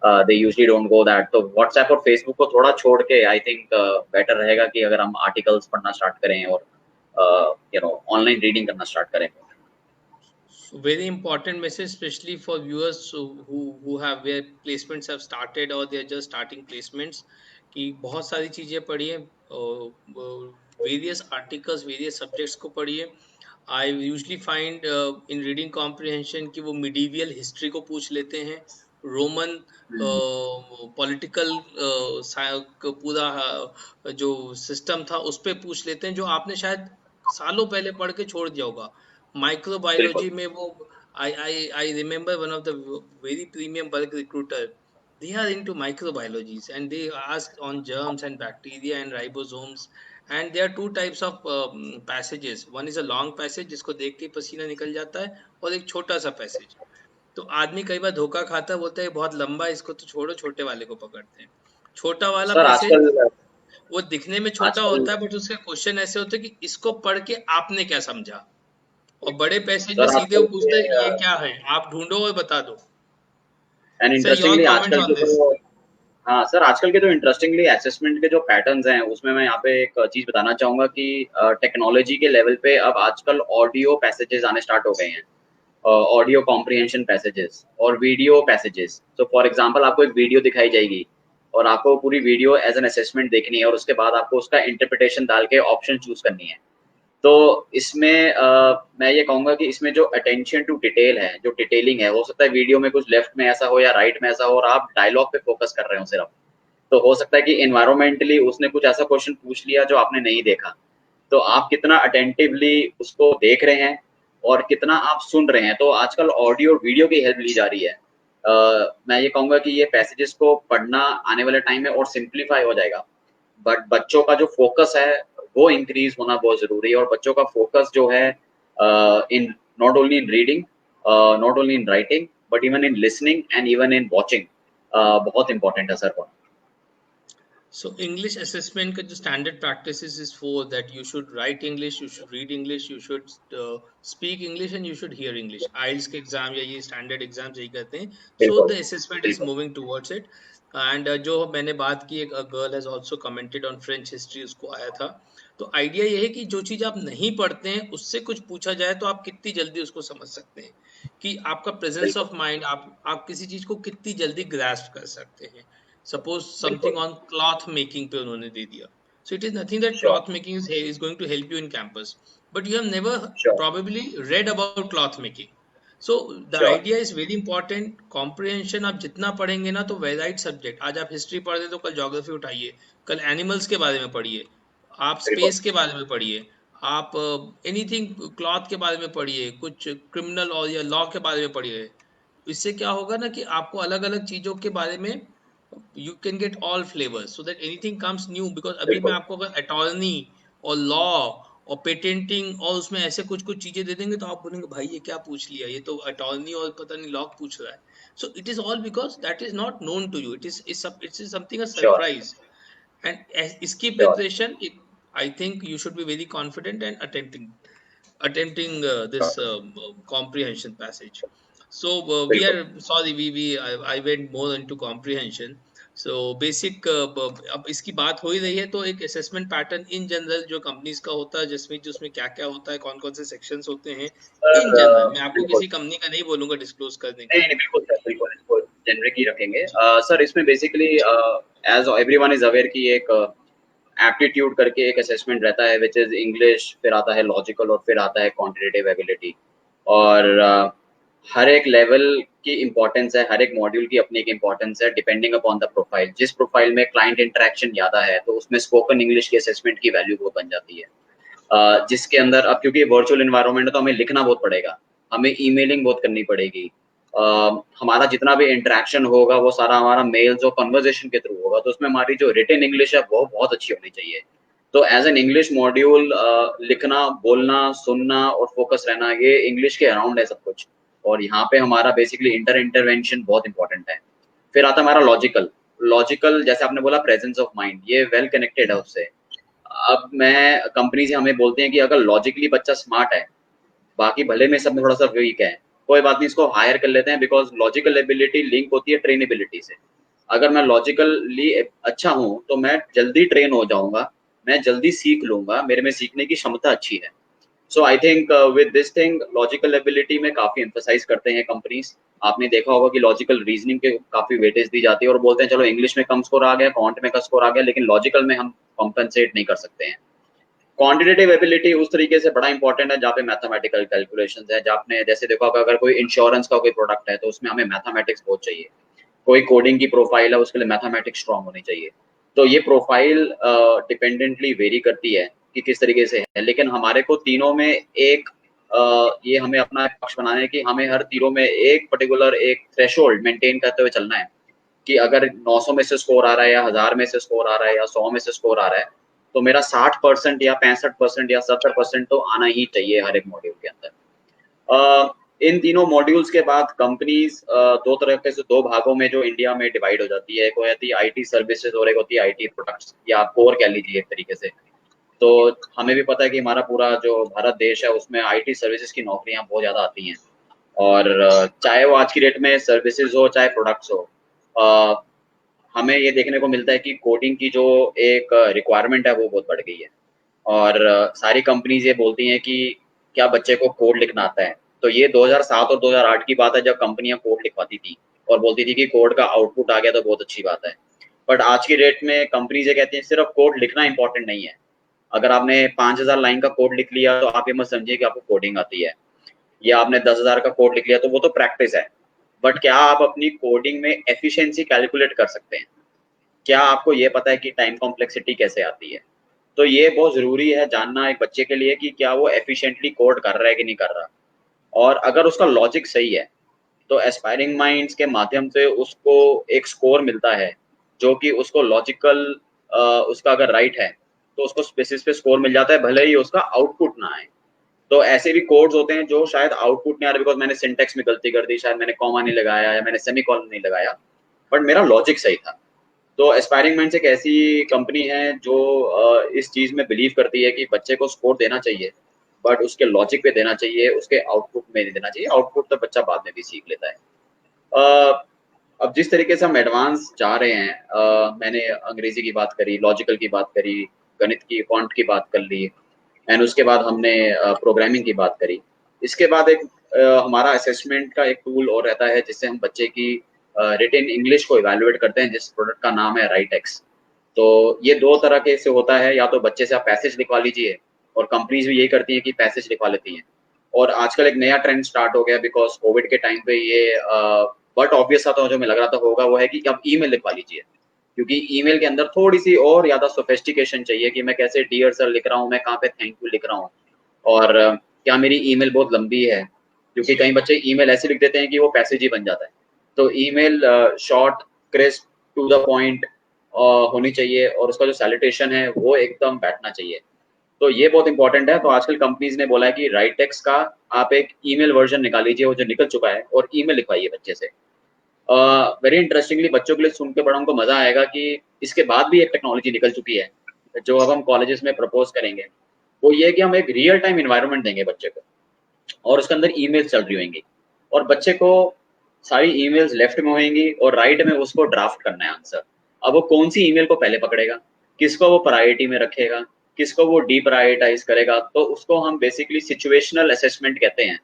they usually don't go that. तो व्हाट्सएप और फेसबुक को थोड़ा छोड़ के आई थिंक बेटर रहेगा कि अगर हम आर्टिकल्स पढ़ना स्टार्ट करें और ऑनलाइन रीडिंग करना स्टार्ट करें। So very important message, especially for viewers who have where placements have started or they are just starting placements, कि बहुत सारी चीज़ें पढ़िए, वेरियस आर्टिकल्स, वेरियस सब्जेक्ट्स को पढ़िए। I usually find in reading comprehension कि वो मिडीवियल हिस्ट्री को पूछ लेते हैं, रोमन पॉलिटिकल पूरा जो सिस्टम था उस पे पूछ लेते हैं जो आपने शायद सालों पहले पढ़ के छोड़ दिया होगा। बिल्कुल। माइक्रोबायोलॉजी में वो I remember one of the very premium bulk recruiter. They are into microbiologies and they ask on germs and bacteria and ribosomes. And there are two types of passages. One is a long passage जिसको देख के ही पसीना निकल जाता है, और एक छोटा सा पैसेज। तो आदमी कई बार धोखा खाता है, बोलता है बहुत लंबा है, इसको तो छोड़ो, छोटे वाले को पकड़ते हैं। छोटा वाला सर पैसेज आजकल वो दिखने में छोटा आजकल होता है बट उसके क्वेश्चन ऐसे होते हैं कि इसको पढ़ के आपने क्या समझा। और बड़े पैसेज में सर सीधे वो आजकल पूछते के हैं ये क्या है, आप ढूंढो और बता दो। And sir your interestingly comments आजकल ऑन के दिस? जो, हाँ सर, आजकल के जो इंटरेस्टिंगली असेसमेंट के जो पैटर्न्स हैं उसमें मैं यहाँ पे एक चीज बताना चाहूंगा कि टेक्नोलॉजी के लेवल पे अब आजकल ऑडियो पैसेजेस आने स्टार्ट हो गए हैं, ऑडियो कॉम्प्रिहेंशन पैसेजेस और वीडियो पैसेजेस। तो फॉर एग्जांपल आपको एक वीडियो दिखाई जाएगी और आपको पूरी वीडियो एज एन असेसमेंट देखनी है और उसके बाद आपको उसका इंटरप्रिटेशन डाल के ऑप्शन चूज करनी है। तो इसमें मैं ये कहूंगा कि इसमें जो अटेंशन टू डिटेल है, जो डिटेलिंग है, हो सकता है वीडियो में कुछ लेफ्ट में ऐसा हो या राइट में ऐसा हो और आप डायलॉग पे फोकस कर रहे हो सिर्फ। तो हो सकता है कि एनवायरमेंटली उसने कुछ ऐसा क्वेश्चन पूछ लिया जो आपने नहीं देखा, तो आप कितना अटेंटिवली उसको देख रहे हैं और कितना आप सुन रहे हैं। तो आजकल ऑडियो वीडियो की हेल्प ली जा रही है। मैं ये कहूँगा कि ये पैसेजेस को पढ़ना आने वाले टाइम में और सिंप्लीफाई हो जाएगा। बट बच्चों का जो फ़ोकस है वो इंक्रीज़ होना बहुत ज़रूरी है, और बच्चों का फ़ोकस जो है in not only in reading, not only in writing, but even in listening and even in watching बहुत इम्पोर्टेंट है सर। So English assessment का जो standard practices is for that you should write English, you should read English, you should speak English and you should hear English. IELTS के exam या ये standard exams यही कहते हैं. So बिल्कुल, the assessment is बिल्कुल। moving towards it. And जो मैंने बात की, एक girl has also commented on French history, उसको आया था. तो आइडिया ये है कि जो चीज आप नहीं पढ़ते हैं उससे कुछ पूछा जाए तो आप कितनी जल्दी उसको समझ सकते हैं, कि आपका प्रेजेंस बिल्कुल, ऑफ माइंड, आप किसी चीज को कितनी जल्दी ग्रास्प कर सकते हैं. सपोज बिल्कुल। समथिंग ऑन क्लॉथ मेकिंग पे उन्होंने दे दिया. So it is nothing that sure, cloth making is going to help you in campus, but you have never sure, probably read about cloth making. So the sure. idea is very important. Comprehension आप जितना पढ़ेंगे ना, तो varied subject, आज आप history पढ़ रहे तो कल ज्योग्राफी उठाइए, कल एनिमल्स के बारे में पढ़िए, आप बिल्कुल, स्पेस के बारे में पढ़िए, आप एनीथिंग क्लॉथ के बारे में पढ़िए, कुछ क्रिमिनल और या लॉ के बारे में पढ़िए. इससे क्या होगा ना कि आपको अलग अलग चीजों के बारे में you can get all flavors so that anything comes new. Because अभी मैं बिल्कुल। आपको अगर अटॉर्नी और लॉ और पेटेंटिंग और उसमें ऐसे कुछ कुछ चीजें दे देंगे तो आप बोलेंगे भाई ये क्या पूछ लिया, ये तो अटॉर्नी और पता नहीं लॉ पूछ रहा है. So it is all because that is not known to you, it is something a sure, surprise. And इसकी sure, preparation, I think you should be very confident and attempting this sure. comprehension passage. So we बिल्कुल। are sorry, I went more into comprehension. So basic अब इसकी बात हो ही रही है तो एक assessment pattern in general जो companies का होता है, जिसमें जिसमें क्या क्या होता है, कौन कौन से sections होते हैं सर in general. मैं आपको बिल्कुल। किसी कंपनी का नहीं बोलूंगा डिस्क्लोज करने नहीं, के नहीं, लिए. बिल्कुल सर, बिल्कुल इसको जेनेरिक ही रखेंगे। जी सर इसमें बेसिकली जी एज़ एवरीवन इज़ अवेयर कि एक एप्टीट्यूड करके एक असेसमेंट रहता है व्हिच इज़ इंग्लिश, फिर आता है लॉजिकल और फिर आता है क्वांटिटेटिव एबिलिटी। और हर एक लेवल की इम्पोर्टेंस है, हर एक मॉड्यूल की अपनी एक इम्पोर्टेंस है डिपेंडिंग अपॉन द प्रोफाइल। जिस प्रोफाइल में क्लाइंट इंटरैक्शन ज़्यादा है तो उसमें स्पोकन इंग्लिश की असेसमेंट की वैल्यू बहुत बन जाती है। जिसके अंदर अब क्योंकि वर्चुअल एनवायरनमेंट है तो हमें लिखना बहुत पड़ेगा, हमें ईमेलिंग बहुत करनी पड़ेगी। हमारा जितना भी इंटरेक्शन होगा वो सारा हमारा मेल्स और कन्वर्सेशन के थ्रू होगा, तो उसमें हमारी जो रिटन इंग्लिश है वो बहुत अच्छी होनी चाहिए। तो एज एन इंग्लिश मॉड्यूल लिखना, बोलना, सुनना और फोकस रहना, ये इंग्लिश के अराउंड है सब कुछ। और यहाँ पे हमारा बेसिकली इंटरवेंशन बहुत इंपॉर्टेंट है। फिर आता है हमारा लॉजिकल। लॉजिकल जैसे आपने बोला प्रेजेंस ऑफ माइंड, ये वेल कनेक्टेड है उससे। अब मैं कंपनी से हमें बोलते हैं कि अगर लॉजिकली बच्चा स्मार्ट है, बाकी भले में सब में थोड़ा सा वीक है, कोई बात नहीं, इसको हायर कर लेते हैं, बिकॉज लॉजिकल एबिलिटी लिंक होती है ट्रेनेबिलिटी से। अगर मैं लॉजिकली अच्छा हूँ तो मैं जल्दी ट्रेन हो जाऊंगा, मैं जल्दी सीख लूंगा, मेरे में सीखने की क्षमता अच्छी है। So I think with this thing logical ability में काफी एम्फसाइज करते हैं कंपनीज। आपने देखा होगा कि लॉजिकल रीजनिंग के काफी वेटेज दी जाती है और बोलते हैं चलो इंग्लिश में कम स्कोर आ गया, क्वांट में कम स्कोर आ गया, लेकिन लॉजिकल में हम कॉम्पेंसेट नहीं कर सकते हैं। क्वांटिटेटिव एबिलिटी उस तरीके से बड़ा इंपॉर्टेंट है जहाँ पे मैथमेटिकल कैलकुलेशंस है। जहाँ आपने जैसे देखा होगा अगर कोई इंश्योरेंस का कोई प्रोडक्ट है तो उसमें हमें मैथमेटिक्स बहुत चाहिए। कोई कोडिंग की प्रोफाइल है उसके लिए मैथमेटिक्स स्ट्रांग होनी चाहिए। तो ये प्रोफाइल डिपेंडेंटली वेरी करती है कि किस तरीके से है, लेकिन हमारे को तीनों में एक ये हमें अपना पक्ष बनाना है कि हमें हर तीनों में एक पर्टिकुलर एक थ्रेशोल्ड मेंटेन करते हुए चलना है कि अगर 900 में से स्कोर आ रहा है या 1000 में से स्कोर आ रहा है या 100 में से स्कोर आ रहा है, तो मेरा 60% या 65% या 70% तो आना ही चाहिए हर एक मॉड्यूल के अंदर। इन तीनों मॉड्यूल्स के बाद कंपनीज दो तरह से दो भागों में जो इंडिया में डिवाइड हो जाती है, एक होती है आईटी सर्विसेज और एक होती है आईटी प्रोडक्ट्स या कोर कह लीजिए एक तरीके से। तो हमें भी पता है कि हमारा पूरा जो भारत देश है उसमें आईटी सर्विसेज की नौकरियां बहुत ज़्यादा आती हैं। और चाहे वो आज की डेट में सर्विसेज हो चाहे प्रोडक्ट्स हो, अ, हमें ये देखने को मिलता है कि कोडिंग की जो एक रिक्वायरमेंट है वो बहुत बढ़ गई है। और सारी कंपनीज ये बोलती हैं कि क्या बच्चे को कोड लिखना आता है। तो ये 2007 और 2008 की बात है जब कंपनियां कोड लिखवाती थी और बोलती थी कि कोड का आउटपुट आ गया तो बहुत अच्छी बात है। बट आज की डेट में कंपनीज ये कहती हैं सिर्फ कोड लिखना इंपॉर्टेंट नहीं है। अगर आपने 5000 लाइन का कोड लिख लिया तो आप ये मत समझिए कि आपको कोडिंग आती है, या आपने 10,000 का कोड लिख लिया तो वो तो प्रैक्टिस है। बट क्या आप अपनी कोडिंग में एफिशिएंसी कैलकुलेट कर सकते हैं? क्या आपको ये पता है कि टाइम कॉम्प्लेक्सिटी कैसे आती है? तो ये बहुत ज़रूरी है जानना एक बच्चे के लिए कि क्या वो एफिशिएंटली कोड कर रहा है कि नहीं कर रहा, और अगर उसका लॉजिक सही है तो एस्पायरिंग माइंड्स के माध्यम से उसको एक स्कोर मिलता है जो कि उसको लॉजिकल, उसका अगर राइट है तो उसको स्पेसिस पे स्कोर मिल जाता है, भले ही उसका आउटपुट ना आए। तो ऐसे भी कोड्स होते हैं जो शायद आउटपुट नहीं आ रहा बिकॉज मैंने सिंटेक्स में गलती कर दी, शायद मैंने कॉमा नहीं लगाया या मैंने सेमीकोलन नहीं लगाया, बट मेरा लॉजिक सही था। तो एस्पायरिंग माइंड्स एक ऐसी कंपनी है जो इस चीज़ में बिलीव करती है कि बच्चे को स्कोर देना चाहिए, बट उसके लॉजिक पे देना चाहिए, उसके आउटपुट में नहीं देना चाहिए। आउटपुट तो बच्चा बाद में भी सीख लेता है। अ, अब जिस तरीके से हम एडवांस जा रहे हैं, मैंने अंग्रेजी की बात करी, लॉजिकल की बात करी, गणित की क्वांट की बात कर ली, एंड उसके बाद हमने प्रोग्रामिंग की बात करी। इसके बाद एक हमारा असेसमेंट का एक टूल और रहता है जिससे हम बच्चे की रिटेन इंग्लिश को इवैल्यूएट करते हैं, जिस प्रोडक्ट का नाम है राइटेक्स। तो ये दो तरह के से होता है, या तो बच्चे से आप पैसेज लिखवा लीजिए, और कंपनीज भी यही करती हैं कि पैसेज लिखवा लेती हैं। और आजकल एक नया ट्रेंड स्टार्ट हो गया बिकॉज कोविड के टाइम पे ये बट ऑब्वियस था, तो जो हमें लग रहा था होगा वो है कि आप ईमेल लिखवा लीजिए, क्योंकि ईमेल के अंदर थोड़ी-सी और ज़्यादा सोफिस्टिकेशन चाहिए कि मैं कैसे डियर सर लिख रहा हूँ, मैं कहाँ पे थैंक यू लिख रहा हूँ, और क्या मेरी ईमेल बहुत लंबी है, क्योंकि कई बच्चे ईमेल ऐसे लिख देते हैं कि वो पैसेज ही बन जाता है। तो email short, crisp, to the point होनी चाहिए, और उसका जो सैल्यूटेशन है वो एकदम बैठना चाहिए। तो ये बहुत इंपॉर्टेंट है। तो आजकल कंपनीज ने बोला है कि राइटेक्स का आप एक ईमेल वर्जन निकाल लीजिए, वो जो निकल चुका है, और ईमेल लिखवाइए बच्चे से। वेरी इंटरेस्टिंगली बच्चों के लिए सुन के बड़ा उनको मजा आएगा कि इसके बाद भी एक टेक्नोलॉजी निकल चुकी है जो अब हम कॉलेजेस में प्रपोज करेंगे। वो ये है कि हम एक रियल टाइम इन्वायरमेंट देंगे बच्चे को, और उसके अंदर ईमेल्स चल रही होंगी, और बच्चे को सारी ईमेल्स लेफ्ट में होंगी और राइट में उसको ड्राफ्ट करना है आंसर। अब वो कौन सी ईमेल को पहले पकड़ेगा, किसको वो प्रायोरिटी में रखेगा, किसको वो डीप्रायोरिटाइज करेगा, तो उसको हम बेसिकली सिचुएशनल असेसमेंट कहते हैं,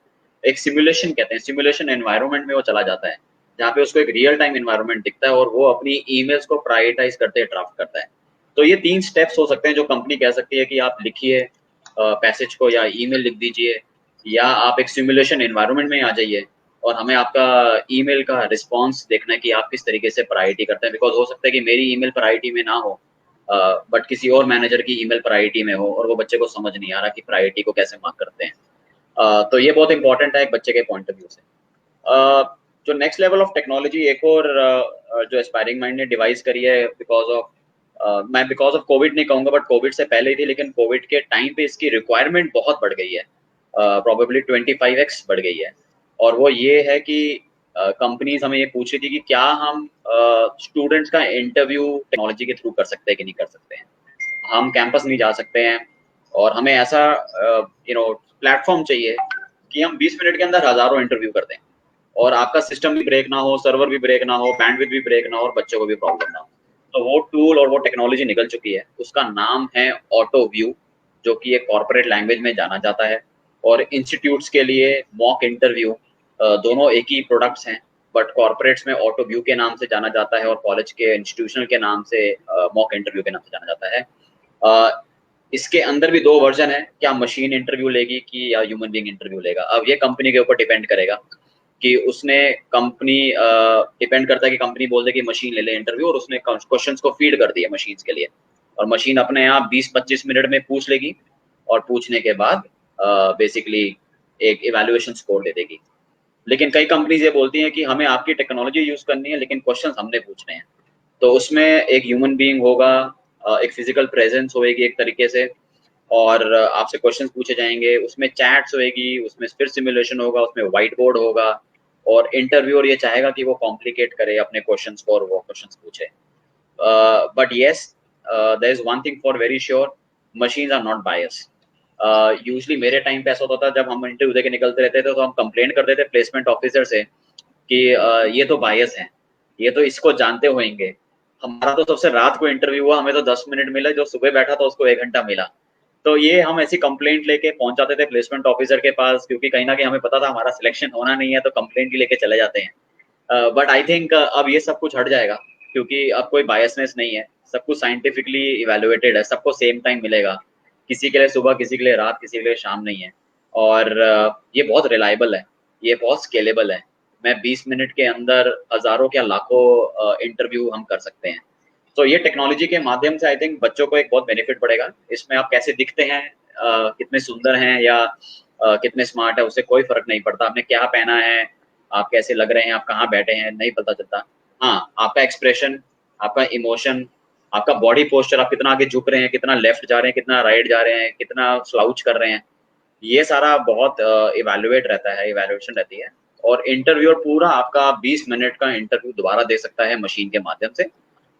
एक सिमुलेशन कहते हैं। सिमुलेशन एनवायरनमेंट में वो चला जाता है जहाँ पे उसको एक रियल टाइम एनवायरनमेंट दिखता है और वो अपनी ईमेल्स को प्रायोरिटाइज करते ड्राफ्ट करता है। तो ये 3 स्टेप्स हो सकते हैं जो कंपनी कह सकती है कि आप लिखिए पैसेज को, या ईमेल लिख दीजिए, या आप एक सिमुलेशन एनवायरनमेंट में आ जाइए, और हमें आपका ईमेल का रिस्पॉन्स देखना है कि आप किस तरीके से प्रायोरिटी करते हैं। बिकॉज हो सकता है कि मेरी ईमेल प्रायोरिटी में ना हो, बट किसी और मैनेजर की ईमेल प्रायोरिटी में हो, और वो बच्चे को समझ नहीं आ रहा कि प्रायोरिटी को कैसे मार्क करते हैं। तो ये बहुत इंपॉर्टेंट है एक बच्चे के पॉइंट ऑफ व्यू से। जो नेक्स्ट लेवल ऑफ टेक्नोलॉजी एक और जो एस्पायरिंग माइंड ने डिवाइस करी है बिकॉज ऑफ, मैं बिकॉज ऑफ कोविड नहीं कहूँगा, बट कोविड से पहले ही थी, लेकिन कोविड के टाइम पे इसकी रिक्वायरमेंट बहुत बढ़ गई है, प्रोबेबली 25x बढ़ गई है। और वो ये है कि कंपनीज हमें ये पूछ रही थी कि क्या हम स्टूडेंट्स का इंटरव्यू टेक्नोलॉजी के थ्रू कर सकते हैं कि नहीं कर सकते हैं। हम कैंपस नहीं जा सकते हैं, और हमें ऐसा प्लेटफॉर्म चाहिए कि हम 20 मिनट के अंदर हज़ारों इंटरव्यू कर दें, और आपका सिस्टम भी ब्रेक ना हो, सर्वर भी ब्रेक ना हो, बैंडविड्थ भी ब्रेक ना हो, और बच्चों को भी प्रॉब्लम ना हो। तो वो टूल और वो टेक्नोलॉजी निकल चुकी है, उसका नाम है ऑटो व्यू, जो कि एक कॉर्पोरेट लैंग्वेज में जाना जाता है। और इंस्टीट्यूट्स के लिए मॉक इंटरव्यू, दोनों एक ही प्रोडक्ट्स हैं, बट कॉर्पोरेट्स में ऑटो व्यू के नाम से जाना जाता है, और कॉलेज के इंस्टीट्यूशनल के नाम से मॉक इंटरव्यू के नाम से जाना जाता है। इसके अंदर भी दो वर्जन है, क्या मशीन इंटरव्यू लेगी कि या ह्यूमन बीइंग इंटरव्यू लेगा। अब ये कंपनी के ऊपर डिपेंड करेगा कि उसने कंपनी, डिपेंड करता है कि कंपनी बोल दे कि मशीन ले ले इंटरव्यू, और उसने क्वेश्चंस को फीड कर दिया मशीन्स के लिए, और मशीन अपने आप 20-25 मिनट में पूछ लेगी, और पूछने के बाद बेसिकली एक इवैल्यूएशन स्कोर दे देगी। लेकिन कई कंपनीज ये बोलती हैं कि हमें आपकी टेक्नोलॉजी यूज करनी है, लेकिन क्वेश्चंस हमने पूछने हैं। तो उसमें एक ह्यूमन बीइंग होगा, एक फिजिकल प्रेजेंस होएगी एक तरीके से, और आपसे क्वेश्चंस पूछे जाएंगे, उसमें चैट्स होएगी, उसमें फिर सिमुलेशन होगा, उसमें व्हाइट बोर्ड होगा, और इंटरव्यूअर ये चाहेगा कि वो कॉम्प्लिकेट करे अपने क्वेश्चंस को और वो क्वेश्चंस पूछे। But yes, there is one thing for very sure, machines are not bias. Usually मेरे टाइम पे ऐसा होता था, जब हम इंटरव्यू देके निकलते रहते थे तो हम कंप्लेंट करते थे प्लेसमेंट ऑफिसर से कि ये तो बायस है, ये तो इसको जानते होंगे। हमारा तो सबसे रात को इंटरव्यू हुआ, हमें तो 10 मिनट मिला, जो सुबह बैठा था उसको 1 घंटा मिला। तो ये हम ऐसी कंप्लेंट लेके पहुंच जाते थे प्लेसमेंट ऑफिसर के पास, क्योंकि कहीं ना कहीं हमें पता था हमारा सिलेक्शन होना नहीं है, तो कंप्लेंट ही लेके चले जाते हैं। बट आई थिंक अब ये सब कुछ हट जाएगा, क्योंकि अब कोई बायसनेस नहीं है, सब कुछ साइंटिफिकली इवेलुएटेड है, सबको सेम टाइम मिलेगा, किसी के लिए सुबह, किसी के लिए रात, किसी के लिए शाम नहीं है। और ये बहुत रिलायबल है, ये बहुत स्केलेबल है। मैं 20 मिनट के अंदर हजारों क्या लाखों इंटरव्यू हम कर सकते हैं। तो ये टेक्नोलॉजी के माध्यम से आई थिंक बच्चों को एक बहुत बेनिफिट पड़ेगा। इसमें आप कैसे दिखते हैं, कितने सुंदर हैं या कितने स्मार्ट है, उससे कोई फर्क नहीं पड़ता। आपने क्या पहना है, आप कैसे लग रहे हैं, आप कहाँ बैठे हैं, नहीं पता चलता। हाँ, आपका एक्सप्रेशन, आपका इमोशन, आपका बॉडी पोस्चर, आप कितना आगे झुक रहे हैं, कितना लेफ्ट जा रहे हैं, कितना राइट जा रहे हैं, कितना स्लाउच कर रहे हैं, ये सारा बहुत इवेल्युएट रहता है, इवेल्युएशन रहती है। और इंटरव्यूअर पूरा आपका 20 मिनट का इंटरव्यू दोबारा दे सकता है मशीन के माध्यम से।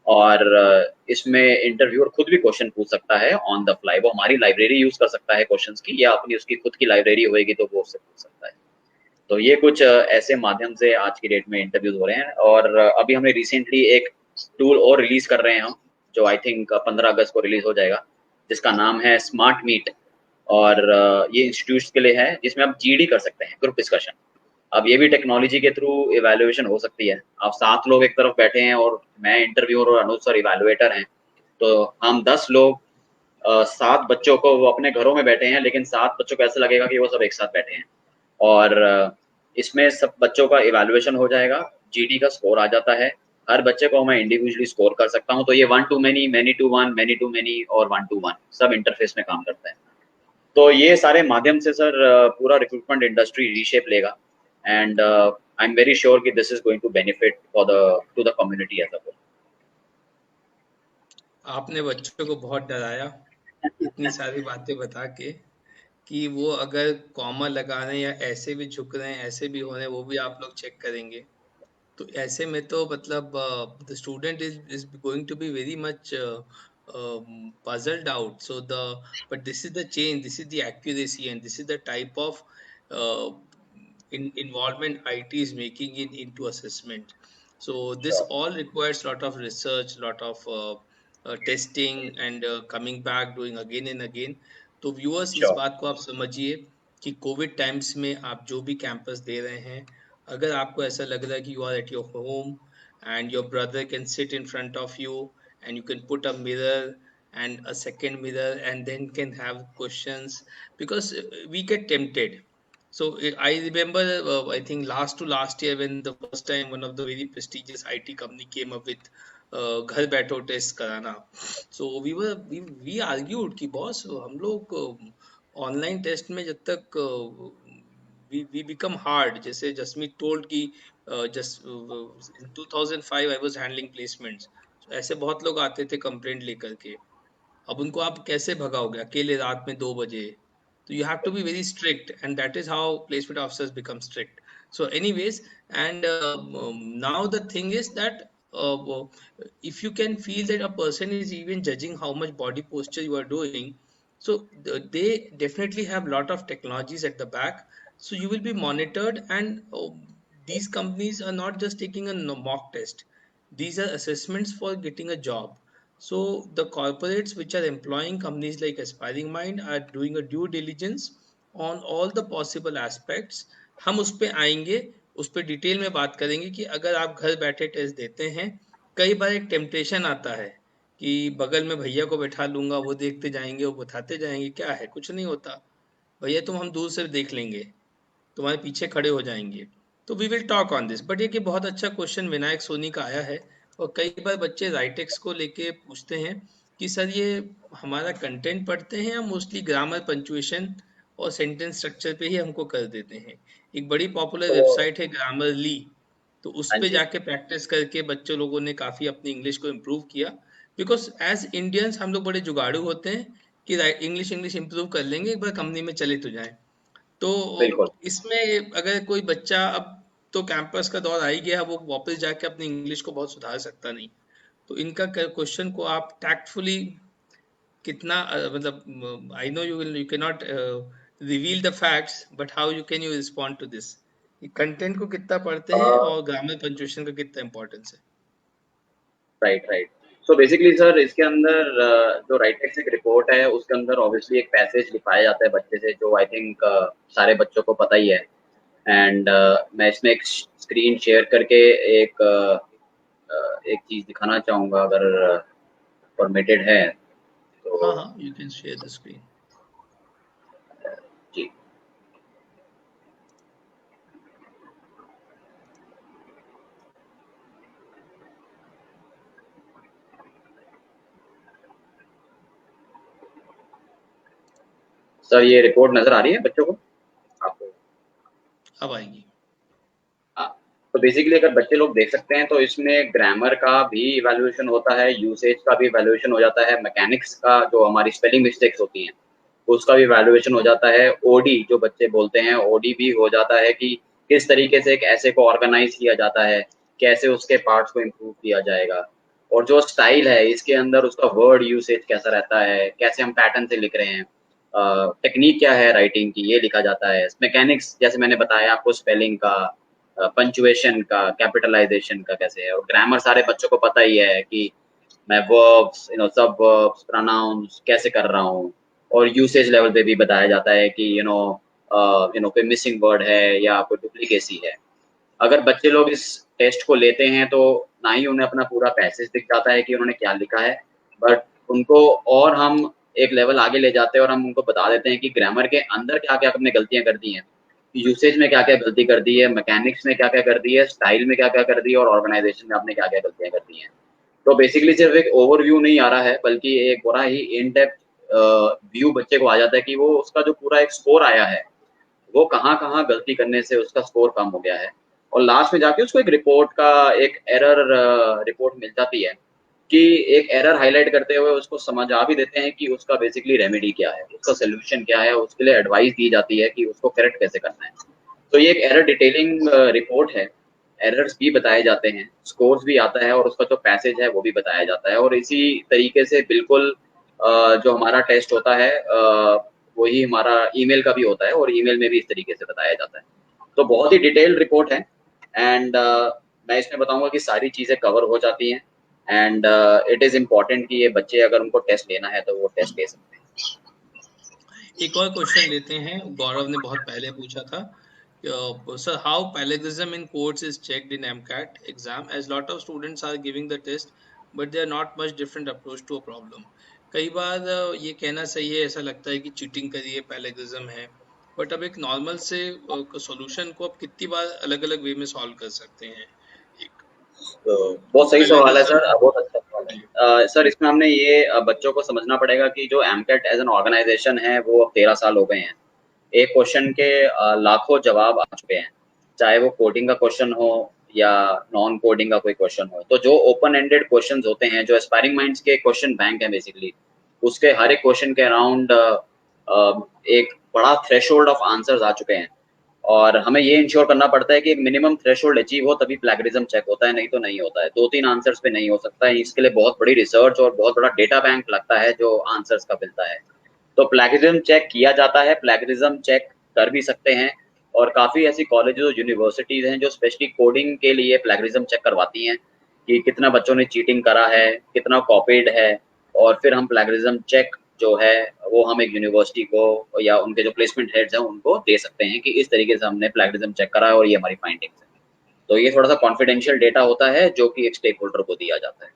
और इसमें इंटरव्यूअर खुद भी क्वेश्चन पूछ सकता है ऑन द फ्लाई। वो हमारी लाइब्रेरी यूज कर सकता है क्वेश्चंस की, या अपनी उसकी खुद की लाइब्रेरी होएगी तो वो उससे पूछ सकता है। तो ये कुछ ऐसे माध्यम से आज की डेट में इंटरव्यूज हो रहे हैं। और अभी हमने रिसेंटली एक टूल और रिलीज कर रहे हैं हम, जो आई थिंक 15 अगस्त को रिलीज हो जाएगा, जिसका नाम है स्मार्ट मीट। और ये इंस्टीट्यूट्स के लिए है, जिसमें आप जीडी कर सकते हैं, ग्रुप डिस्कशन। अब ये भी टेक्नोलॉजी के थ्रू इवैल्यूएशन हो सकती है। अब 7 लोग एक तरफ बैठे हैं और मैं इंटरव्यूअर और अनुज सर इवैल्यूएटर हैं, तो हम 10 लोग 7 बच्चों को, वो अपने घरों में बैठे हैं, लेकिन 7 बच्चों को ऐसा लगेगा कि वो सब एक साथ बैठे हैं। और इसमें सब बच्चों का इवैल्यूएशन हो जाएगा, जीडी का स्कोर आ जाता है। हर बच्चे को मैं इंडिविजुअली स्कोर कर सकता हूँ। तो ये 1 to many, many to 1, many to many और 1 to 1 सब इंटरफेस में काम करता है। तो ये सारे माध्यम से सर पूरा रिक्रूटमेंट इंडस्ट्री रीशेप लेगा। And I am very sure कि this is going to benefit for the to the community as a whole. आपने बच्चों को बहुत डराया इतनी सारी बातें बता के, कि वो अगर कॉमा लगा रहे हैं या ऐसे भी झुक रहे हैं, ऐसे भी हो रहे हैं, वो भी आप लोग चेक करेंगे। तो ऐसे में तो मतलब the student is going to be very much puzzled out. So the but this is the change, this is the accuracy, and this is the type of uh, involvement IT is making in into assessment. So this sure, all requires lot of research, lot of testing, and coming back doing again and again. तो viewers इस sure, बात को आप समझिए कि Covid times में आप जो भी कैंपस दे रहे हैं, अगर आपको ऐसा लग रहा है कि you are at your home and your brother can sit in front of you and you can put a mirror and a second mirror and then can have questions, because we get tempted. So I remember I think last to last year when the first time one of the very prestigious IT company came up with घर बैठो test कराना. So we argued कि boss हम लोग online test में जब तक we become hard. जैसे जसमीत told कि just in 2005 I was handling placements. So ऐसे बहुत लोग आते थे कंप्लेंट लेकर के. अब उनको आप कैसे भगाओगे अकेले रात में 2 बजे? तो you have to be very strict, and that is how placement officers become strict. So anyways, and now the thing is that if you can feel that a person is even judging how much body posture you are doing, so they definitely have lot of technologies at the back. So you will be monitored, and these companies are not just taking a mock test. These are assessments for getting a job. So the corporates which are employing companies like Aspiring Mind are doing a due diligence on all the possible aspects. हम उस पे आएंगे, उस पे detail में बात करेंगे कि अगर आप घर बैठे टेस्ट देते हैं, कई बार एक टेम्पटेशन आता है कि बगल में भैया को बैठा लूंगा, वो देखते जाएंगे, वो बताते जाएंगे, क्या है कुछ नहीं होता भैया, तुम हम दूर से देख लेंगे, तुम्हारे पीछे खड़े हो जाएंगे. तो we will talk on this. But ये कि बहुत अच्छा क्वेश्चन विनायक सोनी का आया है. और कई बार बच्चे राइटेक्स को लेके पूछते हैं कि सर ये हमारा कंटेंट पढ़ते हैं या मोस्टली ग्रामर पंचुएशन और सेंटेंस स्ट्रक्चर पे ही हमको कर देते हैं. एक बड़ी पॉपुलर तो वेबसाइट है ग्रामरली, तो उस हाँ पे जी, जाके प्रैक्टिस करके बच्चों लोगों ने काफी अपनी इंग्लिश को इम्प्रूव किया. बिकॉज एज इंडियंस हम लोग बड़े जुगाड़ू होते हैं कि इंग्लिश इंग्लिश इम्प्रूव कर लेंगे, एक बार कंपनी में चले तो जाए. तो बिल्कुल। इसमें अगर कोई बच्चा अब तो कैंपस का दौर आ ही गया, वो वापस जाके अपनी इंग्लिश को बहुत सुधार सकता नहीं. तो इनका क्वेश्चन को आप टैक्टफुली कितना मतलब I know you can not reveal the facts, but how you can you respond to this, content को कितना पढ़ते हैं और ग्रामर पंक्चुएशन का कितना इंपॉर्टेंस है? Right, right. So basically sir, इसके अंदर जो राइटेक्स एक रिपोर्ट है, उसके अंदर ऑब्वियसली एक पैसेज लिखाया जाता है बच्चे से, जो आई थिंक सारे बच्चों को पता ही है। एंड मैं इसमें एक स्क्रीन शेयर करके एक चीज दिखाना चाहूंगा, अगर परमिटेड है हाँ तो। हाँ, you can share the screen. जी, सर ये रिपोर्ट नजर आ रही है बच्चों को आपको? अब आएगी। हाँ, तो बेसिकली अगर बच्चे लोग देख सकते हैं तो इसमें ग्रामर का भी इवैल्यूएशन होता है, यूसेज का भी इवैल्यूएशन हो जाता है, मैकेनिक्स का जो हमारी स्पेलिंग मिस्टेक्स होती हैं उसका भी इवैल्यूएशन हो जाता है, ओडी जो बच्चे बोलते हैं ओडी भी हो जाता है कि किस तरीके से एक ऐसे को ऑर्गेनाइज किया जाता है, कैसे उसके पार्ट्स को इम्प्रूव किया जाएगा, और जो स्टाइल है इसके अंदर उसका वर्ड यूसेज कैसा रहता है, कैसे हम पैटर्न से लिख रहे हैं, टेक्निक क्या है राइटिंग की ये लिखा जाता है, मैकेनिक्स जैसे मैंने बताया आपको स्पेलिंग का, पंचुएशन का, कैपिटलाइजेशन का कैसे है, और ग्रामर सारे बच्चों को पता ही है कि मैं वर्ब्स सब वर्ब्स प्रोनाउंस कैसे कर रहा हूँ, और यूसेज लेवल पे भी बताया जाता है कि कोई मिसिंग वर्ड है या कोई डुप्लीकेसी है। अगर बच्चे लोग इस टेस्ट को लेते हैं तो ना ही उन्हें अपना पूरा पैसेज दिख जाता है कि उन्होंने क्या लिखा है, बट उनको और हम एक लेवल आगे ले जाते हैं और हम उनको बता देते हैं कि ग्रामर के अंदर क्या क्या आपने गलतियां कर दी हैं, यूसेज में क्या क्या गलती कर दी है, मैकेनिक्स में क्या क्या कर दी है, स्टाइल में क्या क्या कर दी है, और ऑर्गेनाइजेशन में आपने क्या क्या गलतियां कर दी हैं। तो बेसिकली सिर्फ एक ओवरव्यू नहीं आ रहा है बल्कि एक बड़ा ही इन डेप्थ व्यू बच्चे को आ जाता है कि वो उसका जो पूरा एक स्कोर आया है वो कहाँ कहाँ गलती करने से उसका स्कोर कम हो गया है, और लास्ट में जाके उसको एक रिपोर्ट का एक एरर रिपोर्ट मिल जाती है कि एक एरर हाईलाइट करते हुए उसको समझा भी देते हैं कि उसका बेसिकली रेमेडी क्या है, उसका सोल्यूशन क्या है, उसके लिए एडवाइस दी जाती है कि उसको करेक्ट कैसे करना है। तो ये एक एरर डिटेलिंग रिपोर्ट है, एरर्स भी बताए जाते हैं, स्कोर्स भी आता है, और उसका जो पैसेज है वो भी बताया जाता है, और इसी तरीके से बिल्कुल जो हमारा टेस्ट होता है वही हमारा ईमेल का भी होता है, और ईमेल में भी इस तरीके से बताया जाता है। तो बहुत ही डिटेल्ड रिपोर्ट है, एंड मैं इसमें बताऊंगा कि सारी चीज़ें कवर हो जाती हैं, एंड इट इज़ इम्पॉर्टेंट कि ये बच्चे अगर उनको टेस्ट लेना है तो वो टेस्ट ले सकते हैं। एक और क्वेश्चन लेते हैं, गौरव ने बहुत पहले पूछा था। Sir, how plagiarism in courts is checked in MCAT exam as lot of students are giving the test but they are not much different approach to a problem. कई बार ये कहना सही है, ऐसा लगता है कि चीटिंग करिए पैलेगिज्म है, बट अब एक नॉर्मल से सॉल्यूशन को आप कितनी बार अलग अलग वे में सॉल्व कर सकते हैं। एक तो बहुत सही सवाल है पैलेगिज्म। सर, बहुत अच्छा सवाल है। सर इसमें हमने ये बच्चों को समझना पड़ेगा कि जो एमकेट एज एन ऑर्गेनाइजेशन है वो अब 13 साल हो गए हैं। एक क्वेश्चन के लाखों जवाब आ चुके हैं, चाहे वो कोडिंग का क्वेश्चन हो या नॉन कोडिंग का कोई क्वेश्चन हो। तो जो ओपन एंडेड क्वेश्चन होते हैं, जो एस्पायरिंग माइंड्स के क्वेश्चन बैंक है बेसिकली, उसके हर एक क्वेश्चन के अराउंड एक बड़ा थ्रेशोल्ड ऑफ आंसर्स आ चुके हैं, और हमें ये इंश्योर करना पड़ता है कि एक मिनिमम थ्रेशोल्ड अचीव हो तभी प्लेगरिज्म चेक होता है, नहीं तो नहीं होता है, 2-3 आंसर्स पे नहीं हो सकता है। इसके लिए बहुत बड़ी रिसर्च और बहुत बड़ा डेटा बैंक लगता है जो आंसर्स का मिलता है। तो प्लेगरिज्म चेक किया जाता है, प्लेगरिज्म चेक कर भी सकते हैं, और काफ़ी ऐसी कॉलेजेस और यूनिवर्सिटीज़ हैं जो स्पेशली कोडिंग के लिए प्लेगरिज्म चेक करवाती हैं कि कितना बच्चों ने चीटिंग करा है, कितना कॉपीड है, और फिर हम प्लेगरिज्म चेक जो है वो हम एक यूनिवर्सिटी को या उनके जो प्लेसमेंट हेड्स हैं उनको दे सकते हैं कि इस तरीके से हमने प्लेगरिज्म चेक करा है और ये हमारी फाइंडिंग्स है। तो ये थोड़ा सा कॉन्फिडेंशियल डेटा होता है जो कि एक स्टेक होल्डर को दिया जाता है।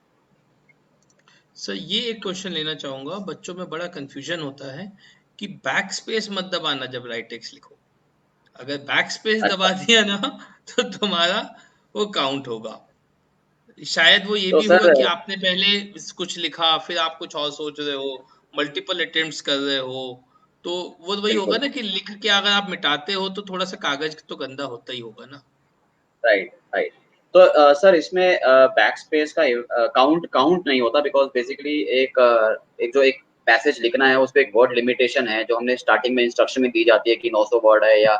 सर, ये एक क्वेश्चन लेना चाहूंगा, बच्चों में बड़ा कंफ्यूजन होता है कि बैक स्पेस मत दबाना जब राइट टेक्स्ट लिखो। अगर बैक स्पेस दबा अच्छा, दिया ना तो तुम्हारा वो काउंट होगा। शायद वो ये तो भी होगा सर कि आपने पहले कुछ लिखा, फिर आप कुछ और सोच रहे हो, मल्टीपल अटेम्प्ट्स कर रहे हो, तो वो वही होगा बिल्कुल ना कि लिख के अगर आप मिटाते हो तो थोड़ा सा कागज तो गंदा होता ही होगा ना। Right right. तो सर इसमें बैक स्पेस का काउंट काउंट नहीं होता, बिकॉज बेसिकली एक जो एक पैसेज लिखना है उस पर एक वर्ड लिमिटेशन है जो हमने स्टार्टिंग में इंस्ट्रक्शन में दी जाती है कि 900 वर्ड है या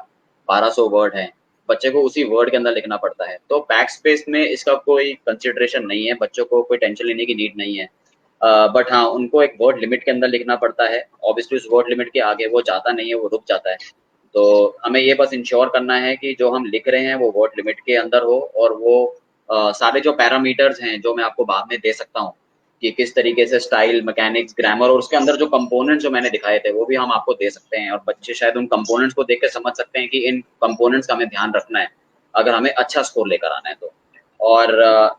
1200 वर्ड है, बच्चे को उसी वर्ड के अंदर लिखना पड़ता है। तो बैक स्पेस में इसका कोई कंसिडरेशन नहीं है, बच्चों को कोई टेंशन लेने की नीड नहीं है। बट हाँ, उनको एक वर्ड लिमिट के अंदर लिखना पड़ता है, ऑब्वियसली उस वर्ड लिमिट के आगे वो जाता नहीं है, वो रुक जाता है। तो हमें ये बस इंश्योर करना है कि जो हम लिख रहे हैं वो वर्ड लिमिट के अंदर हो, और वो सारे जो पैरामीटर्स हैं जो मैं आपको बाद में दे सकता हूँ कि किस तरीके से स्टाइल, मैकेनिक्स, ग्रामर, और उसके अंदर जो कंपोनेंट्स जो मैंने दिखाए थे वो भी हम आपको दे सकते हैं, और बच्चे शायद उन कंपोनेंट्स को देख के समझ सकते हैं कि इन कंपोनेंट्स का हमें ध्यान रखना है अगर हमें अच्छा स्कोर लेकर आना है तो। और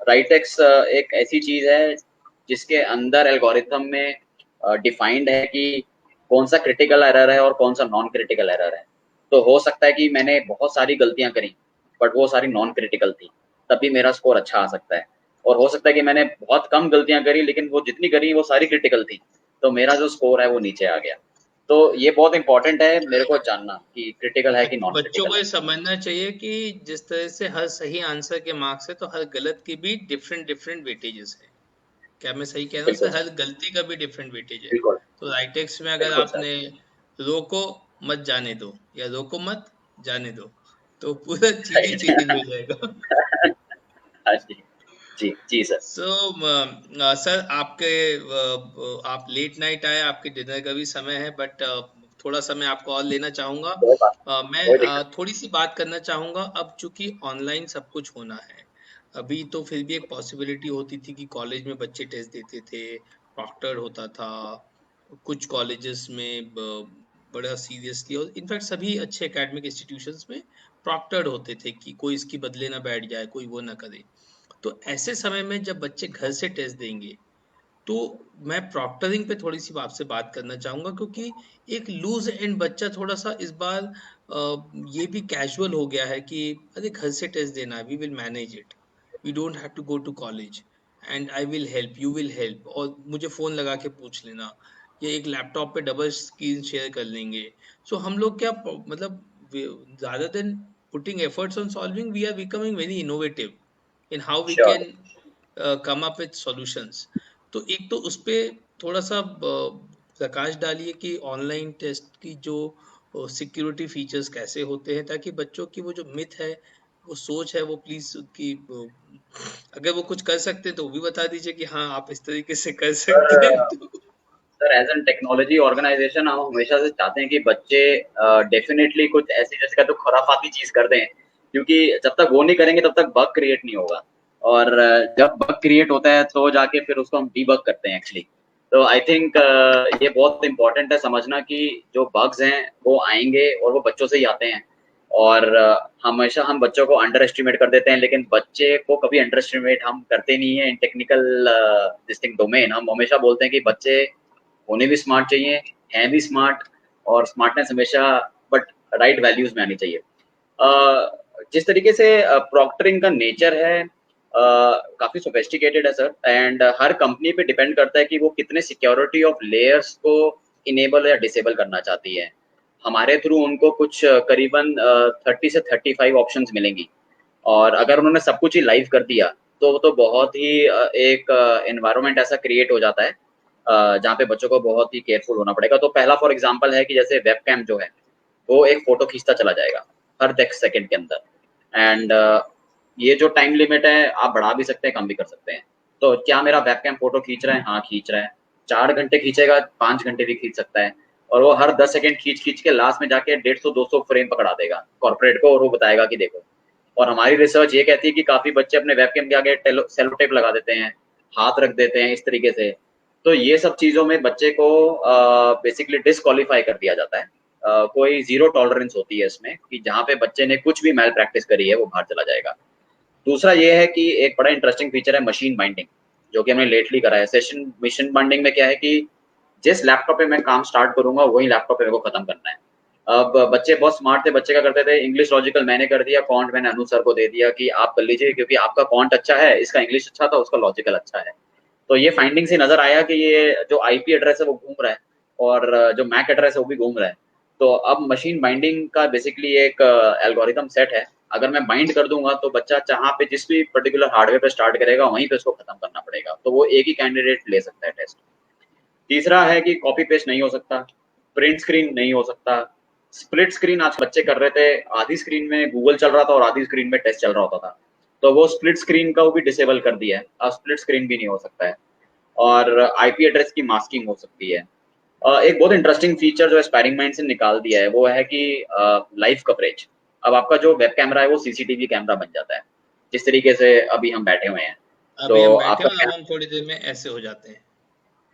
राइटेक्स एक ऐसी चीज है जिसके अंदर एल्गोरिथम में डिफाइंड है कि कौन सा क्रिटिकल एरर है और कौन सा नॉन क्रिटिकल एरर है। तो हो सकता है कि मैंने बहुत सारी गलतियां करी बट वो सारी नॉन क्रिटिकल थी, तब भी मेरा स्कोर अच्छा आ सकता है। और हो सकता है कि मैंने बहुत कम गलतियां करी लेकिन वो जितनी करी वो सारी क्रिटिकल थी, तो मेरा जो स्कोर है वो नीचे आ गया। तो ये बहुत इंपॉर्टेंट है मेरे को जानना कि क्रिटिकल है कि नॉन बच्चों को क्रिटिकल है। ये समझना चाहिए कि जिस तरह से हर सही आंसर के मार्क्स है तो हर गलत की भी डिफरेंट डिफरेंट वेटेजेस है। क्या मैं सही कह रहा हूँ बिल्कुल सर? हर सर। गलती का भी डिफरेंट वेटेज है। बिल्कुल। तो राइटेक्स में अगर बिल्कुल सर। आपने रोको मत जाने दो या रोको मत जाने दो तो पूरा चीज ही चेंज हो जाएगा। हाँ जी। जी जी सर। सो सर आपके आप लेट नाइट आए, आपके डिनर का भी समय है, बट थोड़ा सा मैं आपको और लेना चाहूंगा। कोई बात। मैं कोई दिक्कत थोड़ी सी बात करना चाहूंगा। अब चूंकि ऑनलाइन सब कुछ होना है, अभी तो फिर भी एक पॉसिबिलिटी होती थी कि कॉलेज में बच्चे टेस्ट देते थे, प्रॉक्टर होता था कुछ कॉलेजेस में, बड़ा सीरियसली, और इनफैक्ट सभी अच्छे एकेडमिक इंस्टीट्यूशंस में प्रॉक्टर्ड होते थे कि कोई इसकी बदले ना बैठ जाए, कोई वो ना करे। तो ऐसे समय में जब बच्चे घर से टेस्ट देंगे तो मैं प्रॉक्टरिंग पे थोड़ी सी आपसे बात करना चाहूंगा, क्योंकि एक लूज एंड बच्चा थोड़ा सा इस बार ये भी कैजुअल हो गया है कि अरे घर से टेस्ट देना है, we will manage it, we don't have to go to college and I will help, you will help, और मुझे फोन लगा के पूछ लेना, या एक लैपटॉप पे डबल स्क्रीन शेयर कर लेंगे। सो हम लोग क्या मतलब, rather than putting efforts on solving, we are becoming very innovative in how we sure. can come up with solutions। तो एक तो उस पे थोड़ा सा प्रकाश डालिए कि ऑनलाइन टेस्ट की जो सिक्योरिटी फीचर्स कैसे होते हैं, ताकि बच्चों की वो जो मिथ है, वो सोच है, वो प्लीज की अगर वो कुछ कर सकते हैं तो वो भी बता दीजिए कि हाँ आप इस तरीके से कर सकते हैं सर, तो। Sir as an technology organisation हम हमेशा से चाहते हैं कि बच्चे डेफिनेटली कुछ ऐसी जैसे कहते हैं खुराफाती चीज कर दें, क्योंकि जब तक वो नहीं करेंगे तब तक बग क्रिएट नहीं होगा। और जब बग क्रिएट होता है तो जाके फिर उसको हम डीबग करते हैं एक्चुअली। तो आई थिंक ये बहुत इंपॉर्टेंट है समझना कि जो बग्स हैं वो आएंगे और वो बच्चों से ही आते हैं। और हमेशा हम बच्चों को अंडर एस्टिमेट कर देते हैं, लेकिन बच्चे को कभी अंडर एस्टिमेट हम करते नहीं है इन टेक्निकल दिस डोमेन। हम हमेशा बोलते हैं कि बच्चे होने भी स्मार्ट चाहिए, हैं भी स्मार्ट, और स्मार्टनेस हमेशा बट राइट वैल्यूज में आनी चाहिए। जिस तरीके से प्रॉक्टरिंग का नेचर है काफी सोफिस्टिकेटेड है सर, एंड हर कंपनी पे डिपेंड करता है कि वो कितने सिक्योरिटी ऑफ लेयर्स को इनेबल या डिसेबल करना चाहती है। हमारे थ्रू उनको कुछ करीबन 30 से 35 ऑप्शंस मिलेंगी, और अगर उन्होंने सब कुछ ही लाइव कर दिया तो बहुत ही एक एनवायरनमेंट ऐसा क्रिएट हो जाता है जहाँ पे बच्चों को बहुत ही केयरफुल होना पड़ेगा। तो पहला फॉर एग्जांपल है कि जैसे वेब कैम जो है वो एक फोटो खींचता चला जाएगा हर 10 सेकंड के अंदर, एंड ये जो टाइम लिमिट है आप बढ़ा भी सकते हैं, कम भी कर सकते हैं। तो क्या मेरा वेब कैम फोटो खींच रहा है? हाँ खींच रहा है। 4 घंटे खींचेगा, 5 घंटे भी खींच सकता है। और वो हर 10 सेकंड खींच खींच के लास्ट में जाके 150-200 फ्रेम पकड़ा देगा कॉर्पोरेट को, और वो बताएगा कि देखो। और हमारी रिसर्च ये कहती है कि काफी बच्चे अपने वेबकैम के आगे सेलो टेप लगा देते हैं, हाथ रख देते हैं इस तरीके से। तो ये सब चीजों में बच्चे को बेसिकली डिसक्वालीफाई कर दिया जाता है। कोई जीरो टॉलरेंस होती है इसमें कि जहाँ पे बच्चे ने कुछ भी मैल प्रैक्टिस करी है वो बाहर चला जाएगा। दूसरा ये है कि एक बड़ा इंटरेस्टिंग फीचर है मशीन बाइंडिंग, जो कि हमने लेटली करा है सेशन। मशीन बाइंडिंग में क्या है कि जिस लैपटॉप पे मैं काम स्टार्ट करूंगा वही लैपटॉप पे मेरे को खत्म करना है। अब बच्चे बहुत स्मार्ट थे, बच्चे क्या करते थे, इंग्लिश लॉजिकल मैंने कर दिया, फॉन्ट मैंने अनु सर को दे दिया कि आप कर लीजिए क्योंकि आपका फॉन्ट अच्छा है, इसका इंग्लिश अच्छा था, उसका लॉजिकल अच्छा है। तो ये फाइंडिंग से नजर आया कि ये जो आईपी एड्रेस है वो घूम रहा है, और जो मैक एड्रेस है वो भी घूम रहा है। तो अब मशीन बाइंडिंग का बेसिकली एक एल्गोरिथम सेट है। अगर मैं बाइंड कर दूंगा तो बच्चा जहाँ पे जिस भी पर्टिकुलर हार्डवेयर पे स्टार्ट करेगा वहीं पे उसको खत्म करना पड़ेगा, तो वो एक ही कैंडिडेट ले सकता है टेस्ट। तीसरा है कि कॉपी पेस्ट नहीं हो सकता, प्रिंट स्क्रीन नहीं हो सकता। स्प्लिट स्क्रीन आज बच्चे कर रहे थे, आधी स्क्रीन में गूगल चल रहा था और आधी स्क्रीन में टेस्ट चल रहा होता था। तो वो स्प्लिट स्क्रीन का वो भी डिसेबल कर दिया है, अब स्प्लिट स्क्रीन भी नहीं हो सकता है। और आईपी एड्रेस की मास्किंग हो सकती है। एक बहुत इंटरेस्टिंग फीचर जो एस्पायरिंग माइंड से निकाल दिया है वो है कि लाइव कवरेज। अब आपका जो वेब कैमरा है वो सीसीटीवी कैमरा बन जाता है, जिस तरीके से अभी हम बैठे हुए हैं। अभी तो हम बैठे आपका हैं और अब हम थोड़ी देर में ऐसे हो जाते हैं।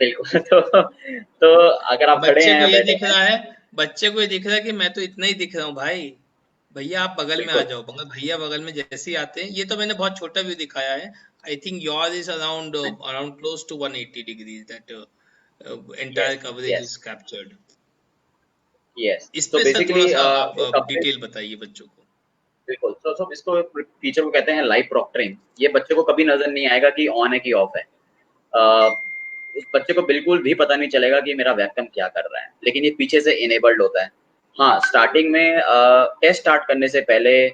बिल्कुल। तो अगर आप खड़े बच्चे हैं को या ये बैठे दिख हैं। रहा है, बच्चे को ये दिख रहा है कि मैं तो इतना ही दिख रहा हूँ भाई, भैया आप बगल में आ बिल्कुल। जाओ, मगर भैया बगल में जैसे ही आते हैं, ये तो मैंने बहुत छोटा व्यू दिखाया है। I think your is around around close to 180 degrees that entire yes. Coverage yes. Is captured. Yes. इस तो पे सर थोड़ा बेसिकली सा आप कवरेज। डिटेल बताइए बच्चों को। बिल्कुल। तो इसको फीचर को कहते हैं लाइव प्रॉक्टरिंग। ये बच्चे को कभी नजर नहीं आएगा कि ऑन है कि ऑफ है। उस बच्चे को बिल्कुल भी पता नहीं चलेगा कि मेरा वेबकैम क्या कर रहा है, लेकिन ये पीछे से इनेबल्ड होता है। हाँ, स्टार्टिंग में टेस्ट स्टार्ट करने से पहले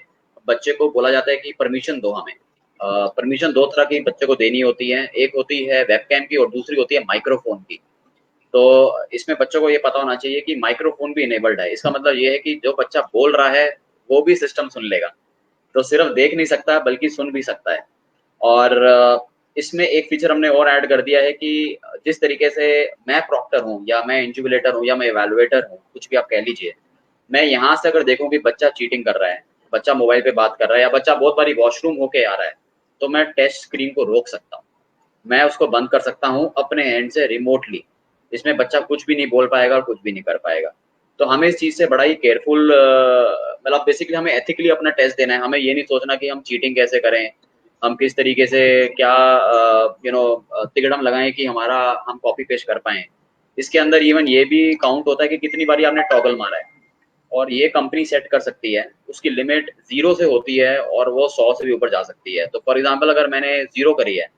बच्चे को बोला जाता है कि परमिशन दो हमें। परमिशन दो तरह की बच्चे को देनी होती है, एक होती है वेबकैम की और दूसरी होती है माइक्रोफोन की। तो इसमें बच्चों को ये पता होना चाहिए कि माइक्रोफोन भी इनेबल्ड है। इसका मतलब ये है कि जो बच्चा बोल रहा है वो भी सिस्टम सुन लेगा, तो सिर्फ देख नहीं सकता बल्कि सुन भी सकता है। और इसमें एक फीचर हमने और ऐड कर दिया है कि जिस तरीके से मैं प्रॉक्टर हूँ या मैं इंजुबिलेटर हूँ या मैं इवैल्यूएटर हूँ, कुछ भी आप कह लीजिए, मैं यहाँ से अगर देखूँ कि बच्चा चीटिंग कर रहा है, बच्चा मोबाइल पे बात कर रहा है या बच्चा बहुत बारी वॉशरूम होके आ रहा है, तो मैं टेस्ट स्क्रीन को रोक सकता हूँ, मैं उसको बंद कर सकता हूँ अपने एंड से रिमोटली। इसमें बच्चा कुछ भी नहीं बोल पाएगा और कुछ भी नहीं कर पाएगा। तो हमें इस चीज़ से बड़ा ही केयरफुल, मतलब बेसिकली हमें एथिकली अपना टेस्ट देना है। हमें ये नहीं सोचना कि हम चीटिंग कैसे करें, हम किस तरीके से क्या तिकड़म लगाएं कि हमारा हम कॉपी पेस्ट कर पाएँ। इसके अंदर इवन ये भी काउंट होता है कि कितनी बारी आपने टॉगल मारा है, और ये कंपनी सेट कर सकती है। उसकी लिमिट 0 से होती है और वो 100 से भी ऊपर जा सकती है। तो फॉर एग्जांपल अगर मैंने 0 करी है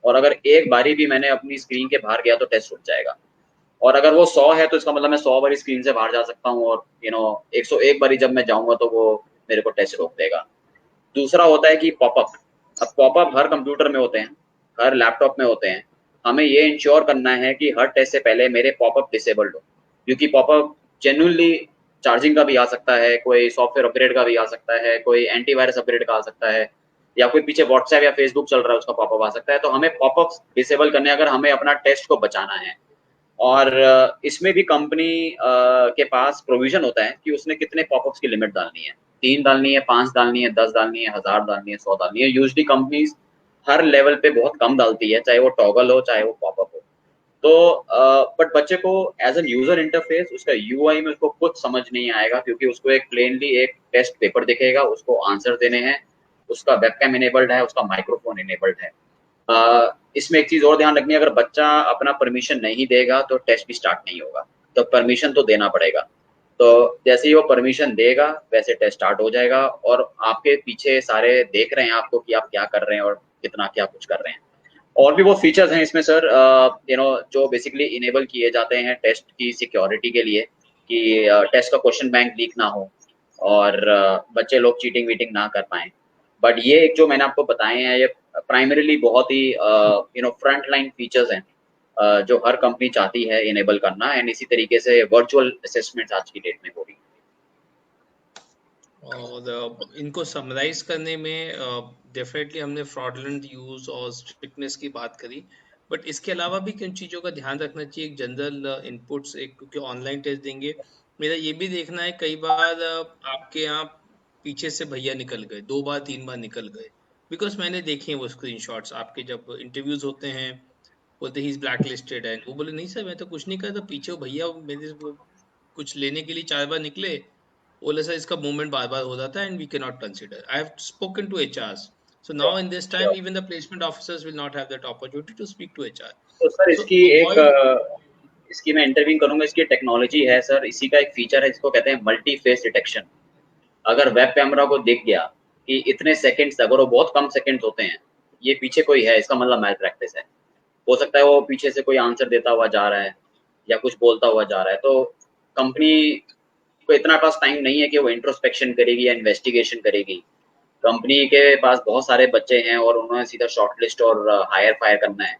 और अगर एक बारी भी मैंने अपनी स्क्रीन के बाहर गया तो टेस्ट रुक जाएगा, और अगर वो 100 है तो इसका मतलब मैं 100 बारी स्क्रीन से बाहर जा सकता हूँ, और 101 बारी जब मैं जाऊंगा तो वो मेरे को टेस्ट रोक देगा। दूसरा होता है कि पॉपअप। अब पॉपअप हर कंप्यूटर में होते हैं, हर लैपटॉप में होते हैं। हमें ये इंश्योर करना है कि हर टेस्ट से पहले मेरे पॉपअप डिसेबल्ड हो, क्योंकि पॉपअप जेन्युइनली चार्जिंग का भी आ सकता है, कोई सॉफ्टवेयर अपग्रेड का भी आ सकता है, कोई एंटीवायरस अपग्रेड का आ सकता है, या कोई पीछे व्हाट्सएप या फेसबुक चल रहा है उसका पॉपअप आ सकता है। तो हमें पॉपअप डिसेबल करने, अगर हमें अपना टेस्ट को बचाना है। और इसमें भी कंपनी के पास प्रोविजन होता है कि उसने कितने पॉपअप्स की लिमिट डालनी है, 3 डालनी है, 5 डालनी है, 10 डालनी है, 1000 डालनी है, 100 डालनी है। यूजुअली कंपनीज हर लेवल पे बहुत कम डालती है, चाहे वो टॉगल हो चाहे वो पॉपअप हो। तो बट बच्चे को एज एन यूजर इंटरफेस उसका यूआई में उसको कुछ समझ नहीं आएगा, क्योंकि उसको एक प्लेनली एक टेस्ट पेपर दिखेगा, उसको आंसर देने हैं, उसका वेबकैम इनेबल्ड है, उसका माइक्रोफोन इनेबल्ड है। इसमें एक चीज और ध्यान रखनी है, अगर बच्चा अपना परमिशन नहीं देगा तो टेस्ट भी स्टार्ट नहीं होगा। तो परमिशन तो देना पड़ेगा। तो जैसे ही वो परमिशन देगा वैसे टेस्ट स्टार्ट हो जाएगा, और आपके पीछे सारे देख रहे हैं आपको कि आप क्या कर रहे हैं और कितना क्या कुछ कर रहे हैं। और भी वो फीचर्स हैं इसमें सर, जो बेसिकली इनेबल किए जाते हैं टेस्ट की सिक्योरिटी के लिए, कि टेस्ट का क्वेश्चन बैंक लीक ना हो और बच्चे लोग चीटिंग वीटिंग ना कर पाए। बट ये एक जो मैंने आपको बताए हैं, ये प्राइमरीली बहुत ही फ्रंट लाइन फीचर्स हैं, जो हर कंपनी चाहती है इनेबल करना। एंड इसी तरीके से वर्चुअल असेसमेंट आज की डेट में हो रही है। और इनको समराइज करने में डेफिनेटली हमने फ्रॉडलेंट यूज और स्ट्रिक्टनेस की बात करी, बट इसके अलावा भी किन चीज़ों का ध्यान रखना चाहिए? एक जनरल इनपुट्स, एक क्योंकि ऑनलाइन टेस्ट देंगे, मेरा ये भी देखना है कई बार आपके यहाँ पीछे से भैया निकल गए, 2 बार 3 बार निकल गए, बिकॉज मैंने देखे हैं वो स्क्रीनशॉट्स आपके, जब इंटरव्यूज होते हैं बोलते ही इज ब्लैक लिस्टेड है, वो बोले नहीं सर मैं तो कुछ नहीं करता, पीछे वो भैया मेरे वो कुछ लेने के लिए 4 बार निकले, बोले सर इसका मूवमेंट बार बार हो जाता है and we can not consider. I have spoken to HRs, so now in this time sure. even the placement officers will not have that opportunity to speak to HR. तो sir So इसकी एक avoid. इसकी मैं interview करूंगा। इसकी technology है sir, इसी का एक फीचर है जिसको कहते हैं मल्टी फेस डिटेक्शन। अगर वेब कैमरा को दिख गया कि इतने सेकंड्स, अगर वो बहुत कम सेकंड्स होते हैं, ये पीछे कोई है, इसका मतलब मैल प्रैक्टिस है। हो सकता है वो पीछे से कोई आंसर देता हुआ जा रहा है या कुछ बोलता हुआ जा रहा है। तो कंपनी को इतना पास टाइम नहीं है कि वो इंट्रोस्पेक्शन करेगी या इन्वेस्टिगेशन करेगी। कंपनी के पास बहुत सारे बच्चे हैं और उन्होंने सीधा शॉर्टलिस्ट और हायर फायर करना है।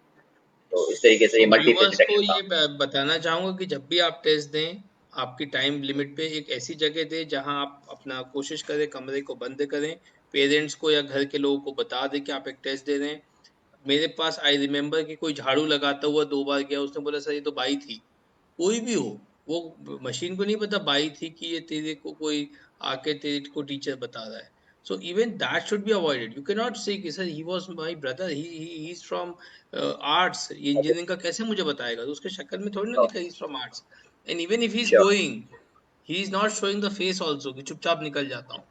तो इस तरीके से तो ये मल्टी फेस व्यूअर्स को डिटेक्शन ये था। बताना चाहूंगा कि जब भी आप टेस्ट दें, आपकी टाइम लिमिट पे एक ऐसी जगह दें जहां आप अपना कोशिश करें कमरे को बंद करें, पेरेंट्स को या घर के लोगों को बता दें कि आप एक टेस्ट दे रहे हैं। मेरे पास आई रिमेम्बर कि कोई झाड़ू लगाता हुआ 2 बार गया, उसने बोला सर ये तो बाई थी। कोई भी हो, वो मशीन को नहीं पता बाई थी कि ये तेरे को कोई आके तेरे को टीचर बता रहा है। So even that should be avoided. You can not से कि sir he was my brother, he is from arts, ये इंजीनियरिंग का कैसे मुझे बताएगा? तो उसके शक्ल में थोड़ी ना लिखा is from arts. And even if he is sure going, he is not showing the face also कि चुपचाप निकल जाता हूँ।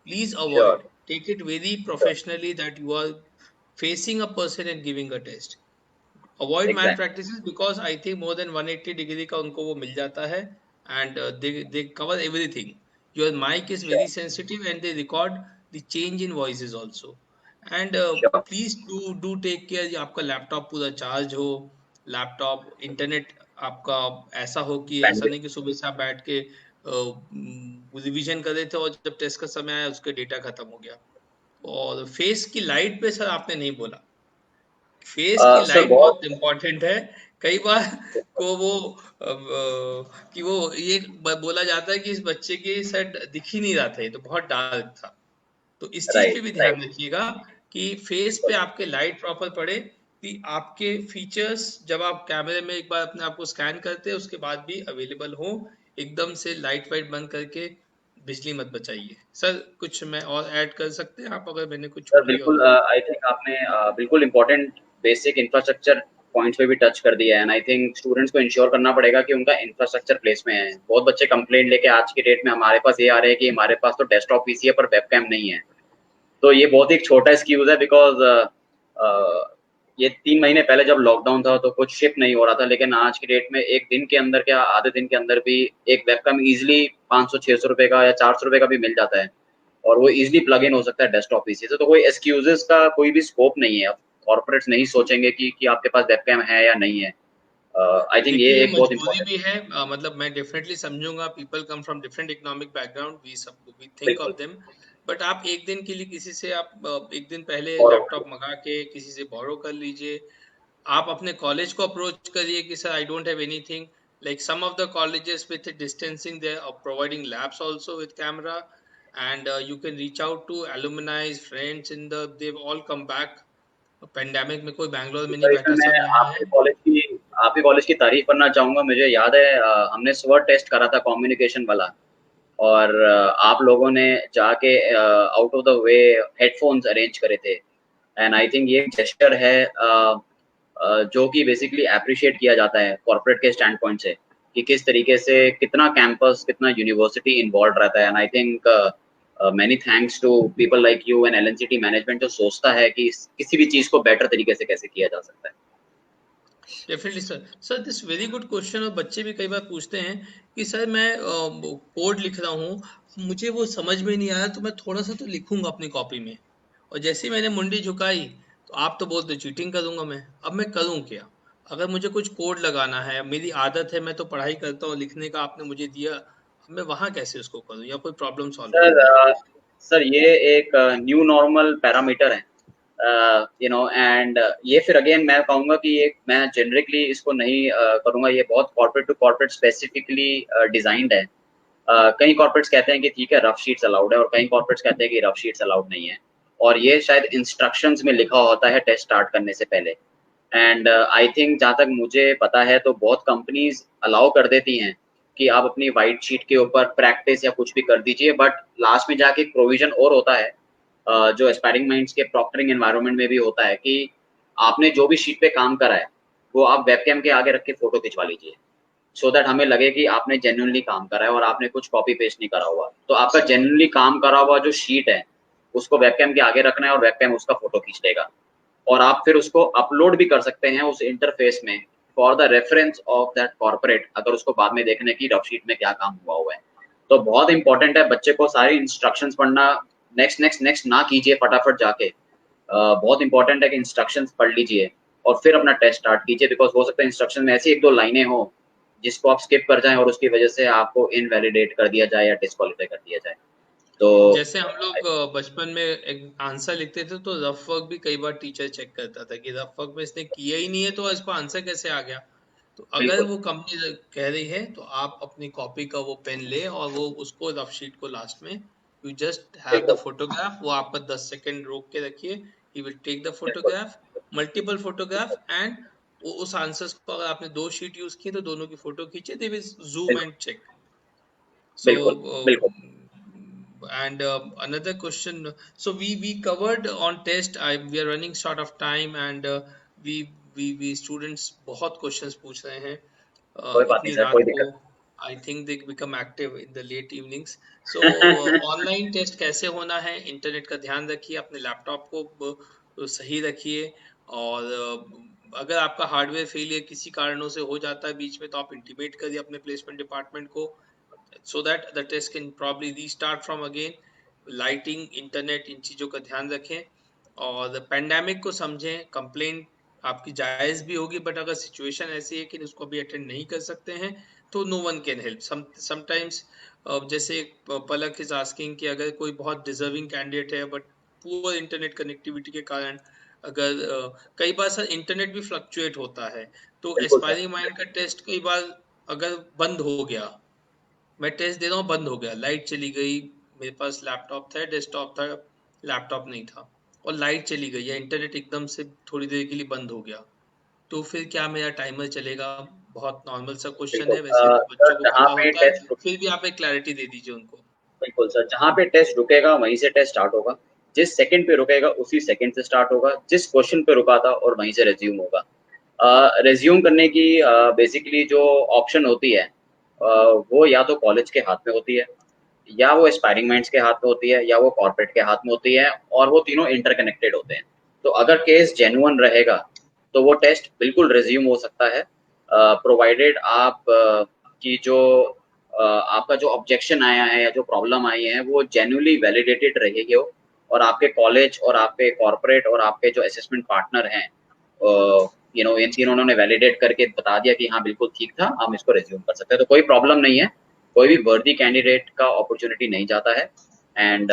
Please sure avoid, take it very sure. Professionally that you are facing a person and giving a test. Avoid exactly. malpractices because I think more than 180 degree का उनको वो मिल जाता है, and they cover everything. Your mic is very sure sensitive and they record the change in voices also. And sure. please do take care कि आपका laptop पूरा charge हो, laptop, internet आपका ऐसा हो कि ऐसा बैंडविड्थ। नहीं कि सुबह से आप बैठ के रिवीजन कर रहे थे और जब टेस्ट का समय आया उसके डेटा खत्म हो गया। और फेस की लाइट पे सर आपने नहीं बोला। फेस की सर लाइट बहुत बहुत इम्पोर्टेंट है। कई बार को वो कि वो ये बोला जाता है कि इस बच्चे की सर दिख ही नहीं रहा था, ये तो बहुत डार्क था। तो इस चीज पे राइट भी राइट। ध्यान रखिएगा कि फेस पे आपके लाइट प्रॉपर पड़े, कि आपके फीचर्स जब आप कैमरे में एक बार अपने आप को स्कैन करते हैं उसके बाद भी अवेलेबल हो। एकदम से लाइट वाइट बंद करके बिजली मत बचाइए। सर कुछ मैं और ऐड कर सकते हैं आप, अगर मैंने कुछ सर छोड़ दिया हो बिल्कुल, तो? आई थिंक आपने बिल्कुल इम्पोर्टेंट बेसिक इंफ्रास्ट्रक्चर पॉइंट्स पे भी टच कर दिया है, एंड आई थिंक स्टूडेंट्स को इंश्योर करना पड़ेगा कि उनका इंफ्रास्ट्रक्चर प्लेस में है। बहुत बच्चे कंप्लेंट लेके आज की डेट में हमारे पास ये आ रहे हैं कि हमारे पास तो डेस्कटॉप पीसी है पर वेबकैम नहीं है। तो ये बहुत ही एक छोटा एक्सक्यूज है, बिकॉज ये 3 महीने पहले जब लॉकडाउन था तो कुछ शिप नहीं हो रहा था, लेकिन आज की डेट में एक दिन के अंदर क्या आधे दिन के अंदर भी एक वेबकैम इजिली 500-600 रुपए का या 400 रुपए का भी मिल जाता है, और वो इजिली प्लग इन हो सकता है डेस्कटॉप पीसी से। तो कोई एक्सक्यूजेस का कोई भी स्कोप नहीं है। कॉर्पोरेट्स नहीं सोचेंगे कि आपके पास वेबकैम है या नहीं है। आई थिंक देखिए ये ये एक बहुत मजबूरी इंपॉर्टेंट। भी है, मतलब मैं डेफिनेटली समझूंगा, people come from different economic background, we think बिल्कुल। Of them. बट आप एक दिन के लिए किसी से आप एक दिन पहले और लैपटॉप मंगा के किसी से बोरो कर लीजिए। आप अपने कॉलेज को अप्रोच करिए कि sir I don't have anything, like some of the colleges with distancing they are providing labs also with camera, and you can reach out to alumni friends in the, they all come back. Pandemic में कोई बैंगलोर में नहीं sir इसमें बैठा, सब मैं यहाँ है। आपके कॉलेज की तारीफ करना चाहूंगा। मुझे याद है हमने स्वर टेस्ट करा था कम्युनिकेशन वाला, और आप लोगों ने जाके out of the way headphones arrange करे थे। एंड आई थिंक ये जेस्चर है जो कि बेसिकली अप्रिशिएट किया जाता है कॉर्पोरेट के स्टैंड पॉइंट से, कि किस तरीके से कितना कैंपस कितना यूनिवर्सिटी इन्वॉल्व रहता है। And I think many thanks to people like you and LNCT management, जो सोचता है कि किसी भी चीज को बेटर तरीके से कैसे किया जा सकता है। Definitely sir. Sir this very good question, और बच्चे भी कई बार पूछते हैं कि सर मैं कोड लिख रहा हूँ, मुझे वो समझ में नहीं आया, तो मैं थोड़ा सा तो लिखूंगा अपनी कॉपी में, और जैसे ही मैंने मुंडी झुकाई तो आप तो बोलते चीटिंग करूंगा मैं। अब मैं करूं क्या? अगर मुझे कुछ कोड लगाना है, मेरी आदत है, मैं तो पढ़ाई करता हूँ लिखने का, आपने मुझे दिया, अब मैं वहां कैसे उसको करूँ या कोई प्रॉब्लम सॉल्व सर करूँ? सर ये एक न्यू नॉर्मल पैरामीटर है, एंड ये फिर अगेन मैं कहूंगा कि ये मैं जेनरिकली इसको नहीं करूंगा। ये बहुत corporate to corporate specifically designed है। कई कॉर्पोरेट्स कहते हैं कि ठीक है रफ शीट्स अलाउड है, और कई कॉर्पोरेट्स कहते हैं कि रफ शीट्स अलाउड नहीं है, और ये शायद इंस्ट्रक्शंस में लिखा होता है टेस्ट स्टार्ट करने से पहले। एंड आई थिंक जहाँ तक मुझे पता है तो बहुत कंपनीज अलाउ कर देती हैं कि आप अपनी वाइट शीट के ऊपर प्रैक्टिस या कुछ भी कर दीजिए, बट लास्ट में जाके एक प्रोविजन और होता है जो एस्पायरिंग माइंड्स के प्रॉक्टरिंग एनवायरनमेंट में भी होता है, कि आपने जो भी शीट पे काम करा है वो आप वेबकैम के आगे रख के फोटो खिंचवा लीजिए, सो दैट हमें लगे कि आपने जेन्युइनली काम करा है और आपने कुछ कॉपी पेस्ट नहीं करा हुआ। तो आपका जेन्युइनली काम करा हुआ जो शीट है उसको वेबकैम के आगे रखना है, और वेबकैम उसका फोटो खींच लेगा, और आप फिर उसको अपलोड भी कर सकते हैं उस इंटरफेस में for the reference of that corporate, अगर उसको बाद में देखने की रफ शीट में क्या काम हुआ हुआ है। तो बहुत इंपॉर्टेंट है बच्चे को सारी इंस्ट्रक्शंस पढ़ना। नेक्स्ट नेक्स्ट नेक्स्ट ना कीजिए फटाफट जाके। बहुत इंपॉर्टेंट है कि इंस्ट्रक्शंस पढ़ लीजिए और फिर अपना टेस्ट स्टार्ट कीजिए, बिकॉज हो सकता है इंस्ट्रक्शन में ऐसी एक दो लाइनें हो जिसको आप स्किप कर जाएं और उसकी वजह से आपको इनवैलिडेट कर दिया जाए या डिस्क्वालीफाई कर दिया जाए। तो जैसे हम लोग बचपन में एक आंसर लिखते थे तो रफ वर्क भी कई बार टीचर चेक करता था कि रफ वर्क में इसने किया ही नहीं है तो इसको आंसर कैसे आ गया। तो अगर बिल्कुल वो कंपनी कह रही है तो आप अपनी कॉपी का वो पेन ले और वो उसको रफ शीट को लास्ट में यू जस्ट हैव द बिल्कुल फोटोग्राफ, वो आपका 10 सेकेंड रोक के रखिए, ही विल टेक द बिल्कुल फोटोग्राफ, मल्टीपल फोटोग्राफ, एंड वो उस आंसर्स को, अगर आपने दो शीट यूज की तो दोनों की फोटो खींचे, दे विल जूम बिल्कुल एंड चेक। So, बिल्कुल बिल्कुल। and another question. So we covered on test. We are running short of time, and we students बहुत questions पूछ रहे हैं कोई बात नहीं इतनी सर, रात कोई को। दिक्कत I think they become active in the late evenings. So नहीं। ऑनलाइन टेस्ट कैसे होना है, इंटरनेट का ध्यान रखिए, अपने लैपटॉप को सही रखिए, और अगर आपका हार्डवेयर फेलियर किसी कारणों से हो जाता है बीच में तो आप इंटीमेट करिए अपने प्लेसमेंट डिपार्टमेंट को, so that the test can probably restart from again। Lighting, internet, इन चीज़ों का ध्यान रखें, और पेंडेमिक को समझें, कंप्लेंट आपकी जायज़ भी होगी, बट अगर सिचुएशन ऐसी है कि उसको अभी अटेंड नहीं कर सकते हैं, तो no one can help. Sometimes जैसे पलक इज़ आस्किंग कि अगर कोई बहुत डिज़र्विंग कैंडिडेट है बट पुअर इंटरनेट कनेक्टिविटी के कारण अगर कई बार सर इंटरनेट भी फ्लक्चुएट होता है, तो बिल्कुल सर। एस्पायरिंग माइंड का टेस्ट कई बार अगर बंद हो गया, मैं टेस्ट दे रहा हूँ बंद हो गया, लाइट चली गई, मेरे पास लैपटॉप था, डेस्कटॉप था, लैपटॉप नहीं था, और लाइट चली गई या इंटरनेट एकदम से थोड़ी देर के लिए बंद हो गया, तो फिर क्या मेरा टाइमर चलेगा? बहुत नॉर्मल सा क्वेश्चन बिल्कुल है, वैसे तो सर, बच्चों को जहाँ पता पे होता है, टेस्ट फिर भी आप एक क्लैरिटी दे दीजिए उनको। बिल्कुल सर, जहाँ पे टेस्ट रुकेगा वहीं से टेस्ट स्टार्ट होगा। जिस सेकंड पे रुकेगा उसी सेकंड से स्टार्ट होगा। जिस क्वेश्चन पे रुका था और वहीं से रेज्यूम होगा। रेज्यूम करने की बेसिकली जो ऑप्शन होती है, वो या तो कॉलेज के हाथ में होती है, या वो एस्पायरिंग माइंड्स के हाथ में होती है, या वो कॉर्पोरेट के हाथ में होती है, और वो तीनों इंटरकनेक्टेड होते हैं। तो अगर केस जेन्युइन रहेगा तो वो टेस्ट बिल्कुल रिज्यूम हो सकता है, प्रोवाइडेड आप की जो आपका जो ऑब्जेक्शन आया है या जो प्रॉब्लम आई है वो जेन्युइनली वैलिडेटेड रहेगी हो, और आपके कॉलेज और आपके कॉर्पोरेट और आपके जो असेसमेंट पार्टनर हैं, इन तीनों ने वैलिडेट करके बता दिया कि हाँ बिल्कुल ठीक था, हम इसको रिज्यूम कर सकते हैं, तो कोई प्रॉब्लम नहीं है। कोई भी वर्दी कैंडिडेट का अपॉर्चुनिटी नहीं जाता है। एंड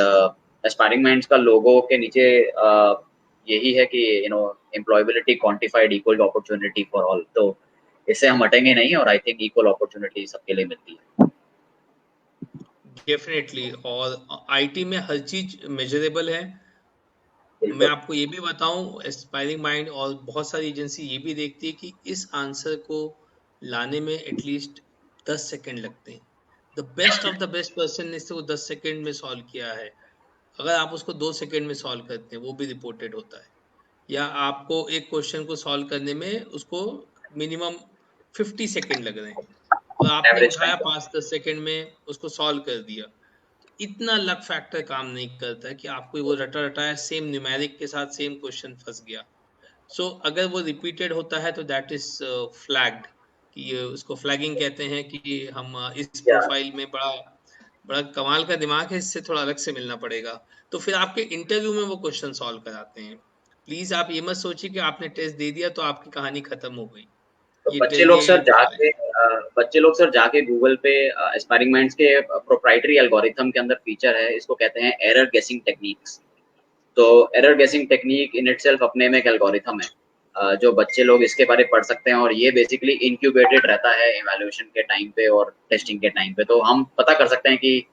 एस्पायरिंग माइंड्स का लोगो के नीचे यही है कि employability quantified equal opportunity for all. तो इससे हम हटेंगे नहीं, और आई थिंक इक्वल अपॉर्चुनिटी सबके लिए मिलती है। डेफिनेटली, और आईटी में हर चीज मेजरेबल है। मैं बिल्कुल। आपको ये भी बताऊं, एस्पायरिंग माइंड और बहुत सारी एजेंसी ये भी देखती है कि इस आंसर को लाने में एटलीस्ट 10 सेकंड लगते हैं। The best of the best person ने इसको 10 सेकंड में सॉल्व किया है, अगर आप उसको 2 सेकंड में सॉल्व करते हैं वो भी रिपोर्टेड होता है। या आपको एक क्वेश्चन को सॉल्व करने में उसको मिनिमम 50 सेकंड लग रहे हैं, और आपने एवरेज उठाया टाइम। 5-10 सेकंड में उसको सॉल्व कर दिया। इतना लक फैक्टर काम नहीं करता है कि आपको वो रटा रटाया सेम न्यूमेरिक के साथ सेम क्वेश्चन फंस गया। अगर वो रिपीटेड होता है तो दैट इज फ्लैग्ड, कि ये उसको फ्लैगिंग कहते हैं, कि हम इस या प्रोफाइल में बड़ा बड़ा कमाल का दिमाग है, इससे थोड़ा अलग से मिलना पड़ेगा। तो फिर आपके इंटरव्यू में वो क्वेश्चन सॉल्व कराते हैं। प्लीज आप ये मत सोचिए कि आपने टेस्ट दे दिया तो आपकी कहानी खत्म हो गई। तो ये ये बच्चे लोग सर जाके गूगल पे एस्पायरिंग माइंड्स के प्रोप्राइटरी एल्गोरिथम के अंदर फीचर है, इसको कहते हैं एरर गेसिंग टेक्निक्स। तो एरर गेसिंग टेक्निक इन इटसेल्फ अपने में एक एल्गोरिथम है, जो बच्चे लोग इसके बारे में पढ़ सकते हैं, और ये बेसिकली इंक्यूबेटेड रहता है इवैल्यूएशन के टाइम पे और टेस्टिंग के टाइम पे। तो हम पता कर सकते हैं कि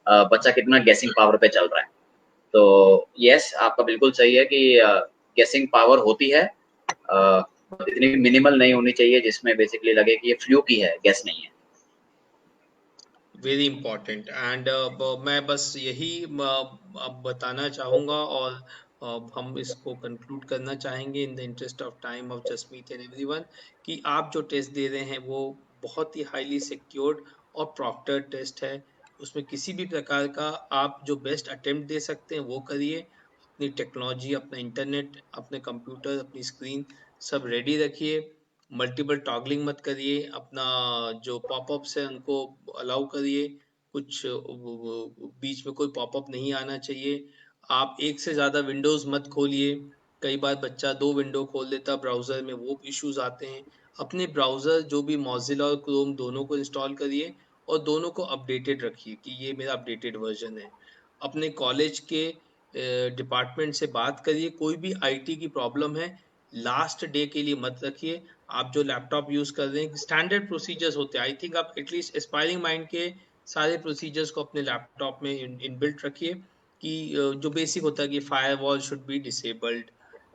बच्चा कितना गेसिंग पावर पे चल रहा है। तो यस, आपका बिल्कुल सही है कि गेसिंग पावर होती है, इतनी मिनिमल नहीं होनी चाहिए जिसमें बेसिकली लगे कि ये फ्लूक ही है, गेस नहीं है। वेरी इंपॉर्टेंट, एंड मैं बस यही अब बताना चाहूँगा, और हम इसको कंक्लूड करना चाहेंगे in the interest of time of Jasmeet and everyone, कि आप जो टेस्ट दे रहे हैं वो बहुत ही हाईली सिक्योर्ड और प्रॉक्टर टेस्ट है। उसमें किसी भी प्रकार का आप जो बेस्ट अटेम्प्ट दे सकते हैं वो करिए। अपनी टेक्नोलॉजी, अपना इंटरनेट, अपने कंप्यूटर, अपनी स्क्रीन सब रेडी रखिए। मल्टीपल टॉगलिंग मत करिए, अपना जो पॉपअप्स है उनको अलाउ करिए, कुछ बीच में कोई पॉपअप नहीं आना चाहिए। आप एक से ज़्यादा विंडोज़ मत खोलिए, कई बार बच्चा दो विंडो खोल देता ब्राउज़र में, वो इश्यूज आते हैं। अपने ब्राउज़र जो भी मोजिला और क्रोम दोनों को इंस्टॉल करिए, और दोनों को अपडेटेड रखिए कि ये मेरा अपडेटेड वर्जन है। अपने कॉलेज के डिपार्टमेंट से बात करिए, कोई भी आईटी की प्रॉब्लम है लास्ट डे के लिए मत रखिए। आप जो लैपटॉप यूज कर रहे हैं, स्टैंडर्ड प्रोसीजर्स होते हैं, आई थिंक आप एटलीस्ट एस्पायरिंग माइंड के सारे प्रोसीजर्स को अपने लैपटॉप में इनबिल्ट रखिए, कि जो बेसिक होता है कि firewall should be disabled,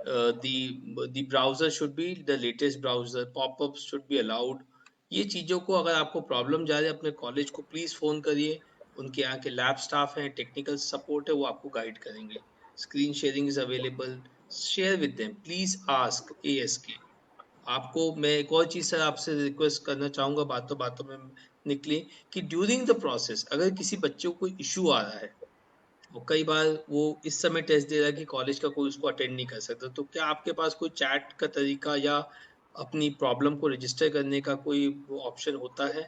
the browser should be the latest browser, pop-ups should be allowed। ये चीज़ों को अगर आपको प्रॉब्लम जा रही है अपने कॉलेज को प्लीज़ फ़ोन करिए, उनके यहाँ के लैब स्टाफ हैं, टेक्निकल सपोर्ट है, वो आपको गाइड करेंगे। Screen sharing is available, share with them, please ask ASK। आपको मैं एक और चीज़ सर आपसे रिक्वेस्ट करना चाहूँगा, बातों बातों में निकली, कि ड्यूरिंग द प्रोसेस अगर किसी बच्चे को कोई इशू आ रहा है, और कई बार वो इस समय टेस्ट दे रहा है कि कॉलेज का कोई उसको अटेंड नहीं कर सकता, तो क्या आपके पास कोई चैट का तरीका या अपनी प्रॉब्लम को रजिस्टर करने का कोई ऑप्शन होता है?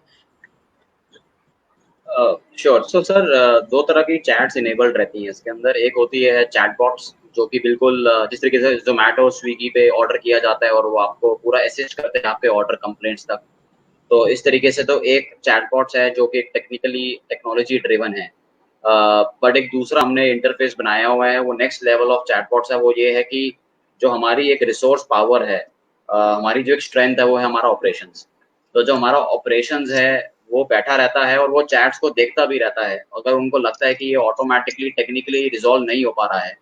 श्योर। सो सर, दो तरह की चैट्स इनेबल्ड रहती हैं इसके अंदर। एक होती है चैट बॉट्स, जो कि बिल्कुल जिस तरीके से जोमेटो स्विगी पे ऑर्डर किया जाता है और वो आपको पूरा असिस्ट करते हैं आपके ऑर्डर कंप्लेंट्स तक। तो इस तरीके से तो एक चैटबॉट्स है जो कि टेक्निकली टेक्नोलॉजी ड्रिवन है। बट एक दूसरा हमने इंटरफेस बनाया हुआ है, वो नेक्स्ट लेवल ऑफ चैटबॉट्स है। वो ये है कि जो हमारी एक रिसोर्स पावर है, हमारी जो एक स्ट्रेंथ है वो है हमारा ऑपरेशंस। तो जो हमारा ऑपरेशंस है वो बैठा रहता है और वो चैट्स को देखता भी रहता है। अगर उनको लगता है कि ये ऑटोमेटिकली टेक्निकली रिजॉल्व नहीं हो पा रहा है,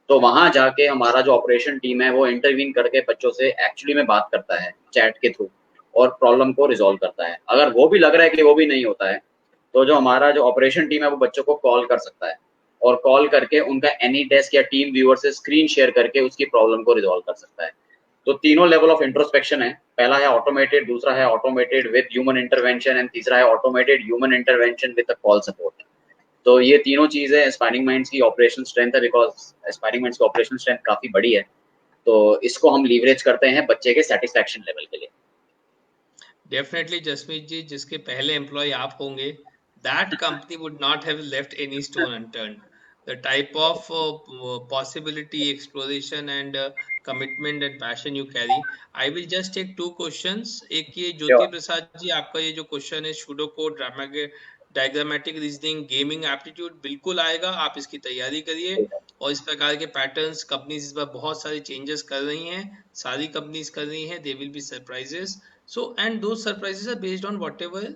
तो वहां जाके हमारा जो ऑपरेशन टीम है वो इंटरवीन करके बच्चों से एक्चुअली में बात करता है चैट के थ्रू और प्रॉब्लम को रिजॉल्व करता है। अगर वो भी लग रहा है कि वो भी नहीं होता है, तो जो हमारा जो ऑपरेशन टीम है वो बच्चों को कॉल कर सकता है और कॉल करके उनका एनी डेस्क या टीम व्यूअर से स्क्रीन शेयर करके उसकी प्रॉब्लम को रिजॉल्व कर सकता है। तो तीनों लेवल ऑफ इंट्रोस्पेक्शन है। पहला है ऑटोमेटेड, दूसरा है automated with human intervention and तीसरा है automated human intervention with call support. तो ये तीनों चीजें एस्पायरिंग माइंड्स की ऑपरेशन स्ट्रेंथ है, बिकॉज एस्पायरिंग माइंड्स की ऑपरेशन स्ट्रेंथ काफी बड़ी है। तो इसको हम लीवरेज करते हैं बच्चे के सेटिस्फैक्शन लेवल के लिए। डेफिनेटली जसमीत जी, जिसके पहले एम्प्लॉय आप होंगे, that company would not have left any stone unturned. The type of possibility, exploration and commitment and passion you carry. I will just take two questions. एक ये ज्योति श्योर। प्रसाद जी, आपका ये जो क्वेश्चन है pseudo code, diagrammatic reasoning, gaming aptitude, बिल्कुल आएगा, आप इसकी तैयारी करिए। और इस प्रकार के पैटर्न्स कंपनीज इस बार बहुत सारे चेंजेस कर रही हैं, सारी कंपनीज कर रही हैं, they will be surprises. So and two surprises are based on whatever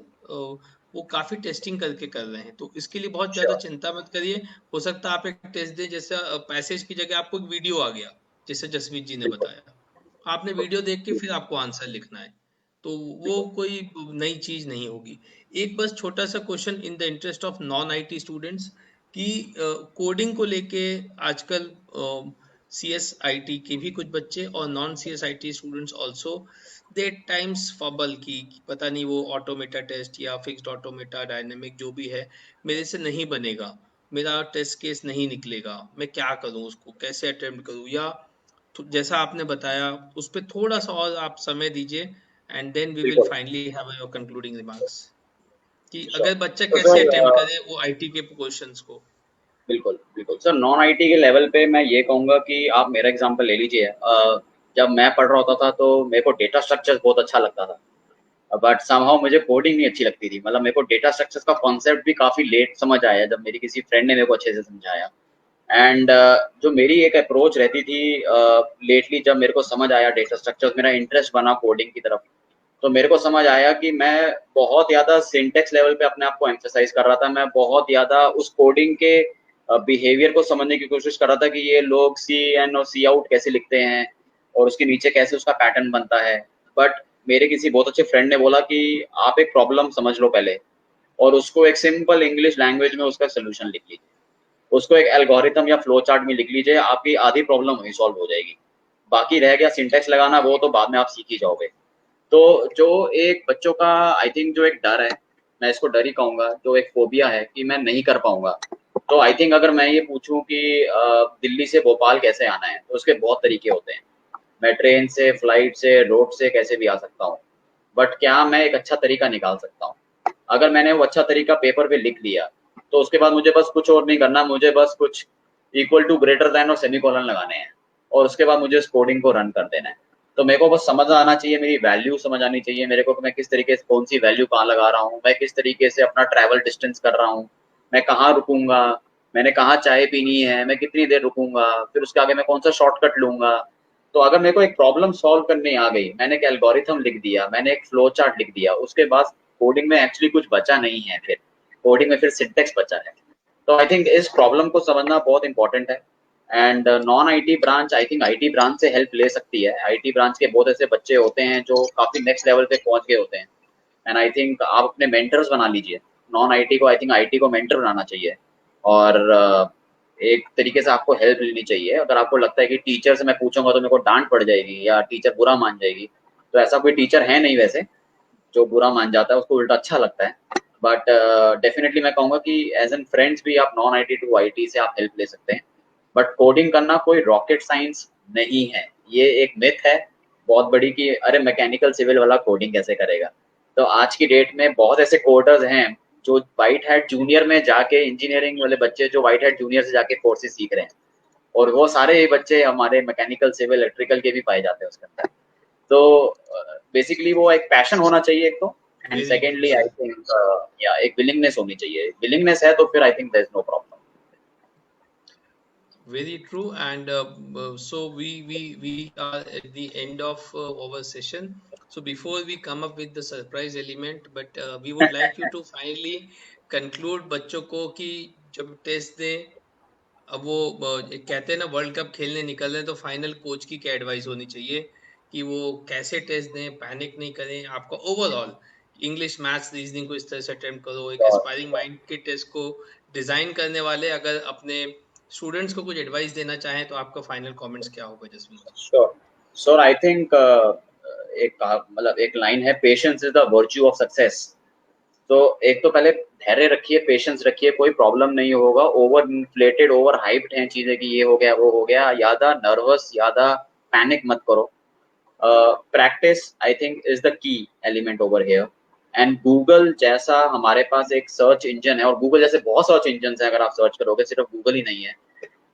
वो काफी टेस्टिंग करके कर रहे हैं, तो इसके लिए बहुत ज्यादा श्योर। चिंता मत करिए। हो सकता है आप एक टेस्ट दें, जैसे पैसेज की जगह आपको एक वीडियो आ गया, जैसे जसमीत जी ने बिल्कुल। बताया, आपने वीडियो देख के फिर आपको आंसर लिखना है, तो वो बिल्कुल। कोई नई चीज नहीं होगी। एक बस छोटा सा question in the interest of non IT students, कि कोडिंग को लेके आजकल सी एस आई टी के भी कुछ बच्चे और non C S I T students also they times फबल की पता नहीं वो ऑटोमेटा टेस्ट या फिक्स्ड ऑटोमेटा डायनेमिक जो भी है मेरे से नहीं बनेगा, मेरा टेस्ट केस नहीं निकलेगा, मैं क्या करूं, उसको कैसे अटेम्प्ट करूं, या तो जैसा आपने बताया उस पर थोड़ा सा और आप समय दीजिए, एंड देन वी विल बिल्कुल। Finally have your concluding remarks, कि श्योर। अगर बच्चा तो कैसे सर, अटेम्प्ट करे वो आईटी के क्वेश्चंस को। बिल्कुल, बिल्कुल। सर नॉन आईटी के लेवल पे मैं ये कहूँगा कि आप मेरा एग्ज़ाम्पल ले लीजिए। जब मैं पढ़ रहा होता था तो मेरे को डेटा स्ट्रक्चर्स बहुत अच्छा लगता था। बट समहाउ मुझे कोडिंग नहीं अच्छी लगती थी। मतलब मेरे को डेटा स्ट्रक्चर्स का कॉन्सेप्ट भी काफ़ी लेट समझ आया, जब मेरी किसी फ्रेंड ने मेरे को अच्छे से समझाया। एंड जो मेरी एक अप्रोच रहती थी लेटली, जब मेरे को समझ आया डेटा स्ट्रक्चर्स, मेरा इंटरेस्ट बना कोडिंग की तरफ, तो मेरे को समझ आया कि मैं बहुत ज़्यादा सिंटेक्स लेवल पे अपने आप को एम्फेसाइज कर रहा था। मैं बहुत ज़्यादा उस कोडिंग के बिहेवियर को समझने की कोशिश कर रहा था कि ये लोग सी एन और सी आउट कैसे लिखते हैं और उसके नीचे कैसे उसका पैटर्न बनता है। बट मेरे किसी बहुत अच्छे फ्रेंड ने बोला कि आप एक प्रॉब्लम समझ लो पहले, और उसको एक सिंपल इंग्लिश लैंग्वेज में उसका सोल्यूशन लिख लीजिए, उसको एक एल्गोरिथम या फ्लो चार्ट में लिख लीजिए, आपकी आधी प्रॉब्लम वही सॉल्व हो जाएगी। बाकी रह गया सिंटेक्स लगाना, वो तो बाद में आप सीख ही जाओगे। तो जो एक बच्चों का आई थिंक जो एक डर है, मैं इसको डर ही कहूँगा, जो एक फोबिया है कि मैं नहीं कर पाऊंगा। तो आई थिंक अगर मैं ये पूछूं कि दिल्ली से भोपाल कैसे आना है, तो उसके बहुत तरीके होते हैं। मैं ट्रेन से, फ्लाइट से, रोड से कैसे भी आ सकता हूँ। बट क्या मैं एक अच्छा तरीका निकाल सकता हूँ? अगर मैंने वो अच्छा तरीका पेपर पे लिख लिया, तो उसके बाद मुझे बस कुछ और नहीं करना, मुझे बस कुछ इक्वल टू, ग्रेटर देन और सेमीकोलन लगाने हैं, और उसके बाद मुझे उस कोडिंग को रन कर देना है। तो मेरे को बस समझ आना चाहिए, मेरी वैल्यू समझ आनी चाहिए मेरे को, कि मैं किस तरीके से कौन सी वैल्यू कहाँ लगा रहा हूँ, मैं किस तरीके से अपना ट्रैवल डिस्टेंस कर रहा हूँ, मैं कहाँ रुकूंगा, मैंने कहाँ चाय पीनी है, मैं कितनी देर रुकूंगा, फिर उसके आगे मैं कौन सा शॉर्टकट लूंगा। तो अगर मेरे को एक प्रॉब्लम सॉल्व करने आ गई, मैंने एक एल्गोरिथम लिख दिया, मैंने एक फ्लो चार्ट लिख दिया, उसके बाद कोडिंग में एक्चुअली कुछ बचा नहीं है, फिर कोडिंग में फिर सिंटेक्स बचा है। तो आई थिंक इस प्रॉब्लम को समझना बहुत इंपॉर्टेंट है। And non IT branch, I think IT branch से हेल्प ले सकती है। आईटी ब्रांच के बहुत ऐसे बच्चे होते हैं जो काफी नेक्स्ट लेवल पे पहुंच गए होते हैं, एंड आई थिंक आप अपने मेंटर्स बना लीजिए। नॉन आईटी को, आई थिंक आईटी को मेंटर बनाना चाहिए। और एक तरीके से आपको हेल्प लेनी चाहिए। अगर आपको लगता है कि टीचर से मैं पूछूंगा तो मेरे को डांट पड़ जाएगी या टीचर बुरा मान जाएगी, तो ऐसा कोई टीचर है नहीं वैसे जो बुरा मान जाता है, उसको उल्टा अच्छा लगता है। बट डेफिनेटली मैं कहूँगा कि एज एन फ्रेंड्स भी आप नॉन आईटी टू आईटी से आप हेल्प ले सकते हैं। बट कोडिंग करना कोई रॉकेट साइंस नहीं है। ये एक मिथ है बहुत बड़ी कि अरे मैकेनिकल सिविल वाला कोडिंग कैसे करेगा। तो आज की डेट में बहुत ऐसे कोडर्स हैं जो वाइट हैट जूनियर में जाके, इंजीनियरिंग वाले बच्चे जो वाइट हैट जूनियर से जाके कोर्सेज सीख रहे हैं, और वो सारे ही बच्चे हमारे मैकेनिकल, सिविल, इलेक्ट्रिकल के भी पाए जाते हैं उसके अंदर। तो बेसिकली वो एक पैशन होना चाहिए एक तो, and very true secondly I sir. Think या एक विलिंगनेस होनी चाहिए। विलिंगनेस है तो फिर I think there is no problem. Very true. And so we are at the end of our session. So before we come up with the surprise element, but we would like you to finally conclude बच्चों को कि जब test दें, अब वो एक कहते हैं ना, वर्ल्ड कप खेलने निकल रहे हैं, तो फाइनल कोच की क्या एडवाइस होनी चाहिए कि वो कैसे टेस्ट दें, पैनिक नहीं करें। आपका ओवरऑल इंग्लिश, मैथ्स, रीजनिंग को इस तरह से अटेम्प्ट करो, एक श्योर एस्पायरिंग माइंड के टेस्ट को डिजाइन करने वाले अगर अपने स्टूडेंट्स को कुछ एडवाइस देना चाहें, तो आपका फाइनल कमेंट्स क्या होगा Jasmeet? Sure sure I think मतलब एक लाइन है, patience is the virtue of success. तो एक तो पहले धैर्य रखिए, पेशेंस रखिए, कोई प्रॉब्लम नहीं होगा। ओवर इन्फ्लेटेड, ओवर हाइप्ड हैं चीजें कि ये हो गया वो हो गया, ज्यादा नर्वस, ज्यादा पैनिक मत करो। Practice I think is the key element over here. And Google जैसा हमारे पास एक सर्च इंजन है, और गूगल जैसे बहुत सर्च इंजन है, अगर आप सर्च करोगे, सिर्फ गूगल ही नहीं है,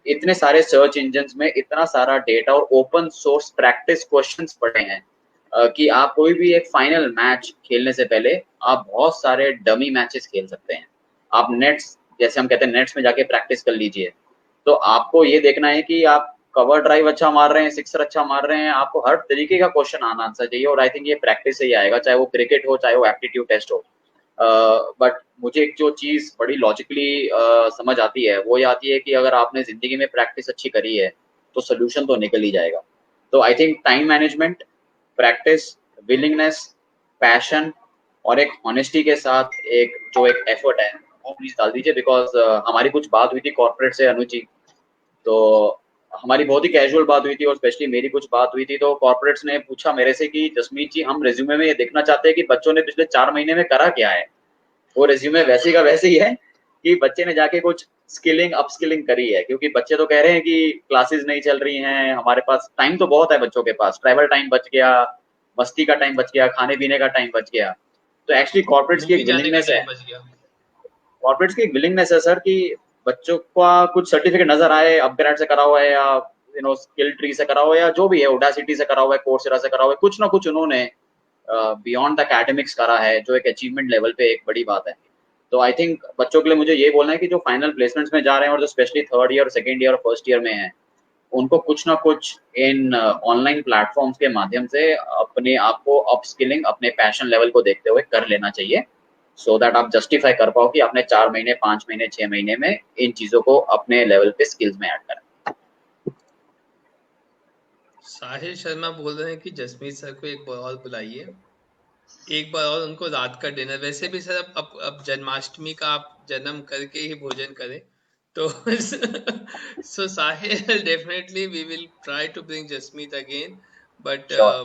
इतने सारे सर्च इंजन में इतना सारा डेटा और ओपन सोर्स प्रैक्टिस क्वेश्चंस पड़े हैं कि आप कोई भी एक फाइनल मैच खेलने से पहले आप बहुत सारे डमी मैचेस खेल सकते हैं। आप नेट्स, जैसे हम कहते हैं, नेट्स में जाके प्रैक्टिस कर लीजिए। तो आपको ये देखना है कि आप कवर ड्राइव अच्छा मार रहे हैं, सिक्सर अच्छा मार रहे हैं, आपको हर तरीके का क्वेश्चन आना आंसर चाहिए। और आई थिंक ये प्रैक्टिस से ही आएगा, चाहे वो क्रिकेट हो, चाहे वो एप्टीट्यूड टेस्ट हो। बट मुझे एक जो चीज बड़ी लॉजिकली समझ आती है, वो ये आती है कि अगर आपने जिंदगी में प्रैक्टिस अच्छी करी है तो सोल्यूशन तो निकल ही जाएगा। तो I think time management, practice, willingness, passion और एक ऑनेस्टी के साथ एक जो एक एफर्ट है, वो प्लीज डाल दीजिए। बिकॉज हमारी कुछ बात हुई थी कॉर्पोरेट से अनुज जी, तो हमारी बहुत ही कैजुअल बात हुई थी, और स्पेशली मेरी कुछ बात हुई थी। तो कॉर्पोरेट्स ने पूछा मेरे से कि जसमीत जी, हम रेज्यूमे में ये देखना चाहते हैं कि बच्चों ने पिछले 4 महीने में करा क्या है। वो रेज्यूमे वैसे का वैसे ही है कि बच्चे ने जाके कुछ स्किलिंग अपस्किलिंग करी है। क्योंकि बच्चे तो कह रहे हैं कि क्लासेस नहीं चल रही हैं, हमारे पास टाइम तो बहुत है, बच्चों के पास ट्रैवल टाइम बच गया, मस्ती का टाइम बच गया, खाने पीने का टाइम बच गया। तो एक्चुअली कॉर्पोरेट्स की मूवी एक जाने का विलिंगनेस है, टाइम बच गया। कॉर्पोरेट्स की एक विलिंगनेस है सर, कि बच्चों का कुछ सर्टिफिकेट नजर आए, अपग्रेड से करा हुआ है, या स्किल ट्री से करा हुआ है, या जो भी है, ओडासिटी से करा हुआ है, कोर्सेरा से करा हुआ है, कुछ ना कुछ उन्होंने बियॉन्ड द एकेडमिक्स करा है, जो एक अचीवमेंट लेवल पे एक बड़ी बात है। तो आई थिंक बच्चों के लिए मुझे ये बोलना है कि जो फाइनल प्लेसमेंट्स में जा रहे हैं, और जो specially third year, second year और फर्स्ट ईयर में है, उनको कुछ ना कुछ इन ऑनलाइन प्लेटफॉर्म्स के माध्यम से अपने आप को अपस्किलिंग, अपने पैशन लेवल को देखते हुए कर लेना चाहिए। सो दैट आप जस्टिफाई कर पाओ कि आपने 4 महीने, 5 महीने, 6 महीने में इन चीजों को अपने लेवल पे स्किल्स में ऐड करें। साहिल शर्मा बोल रहे हैं कि जसमीत सर को एक बार और बुलाइए, एक बार और उनको रात का डिनर। वैसे भी सर अब जन्माष्टमी का आप जन्म करके ही भोजन करें, तो so Sahil, definitely we will try to bring Jasmeet again. But sure,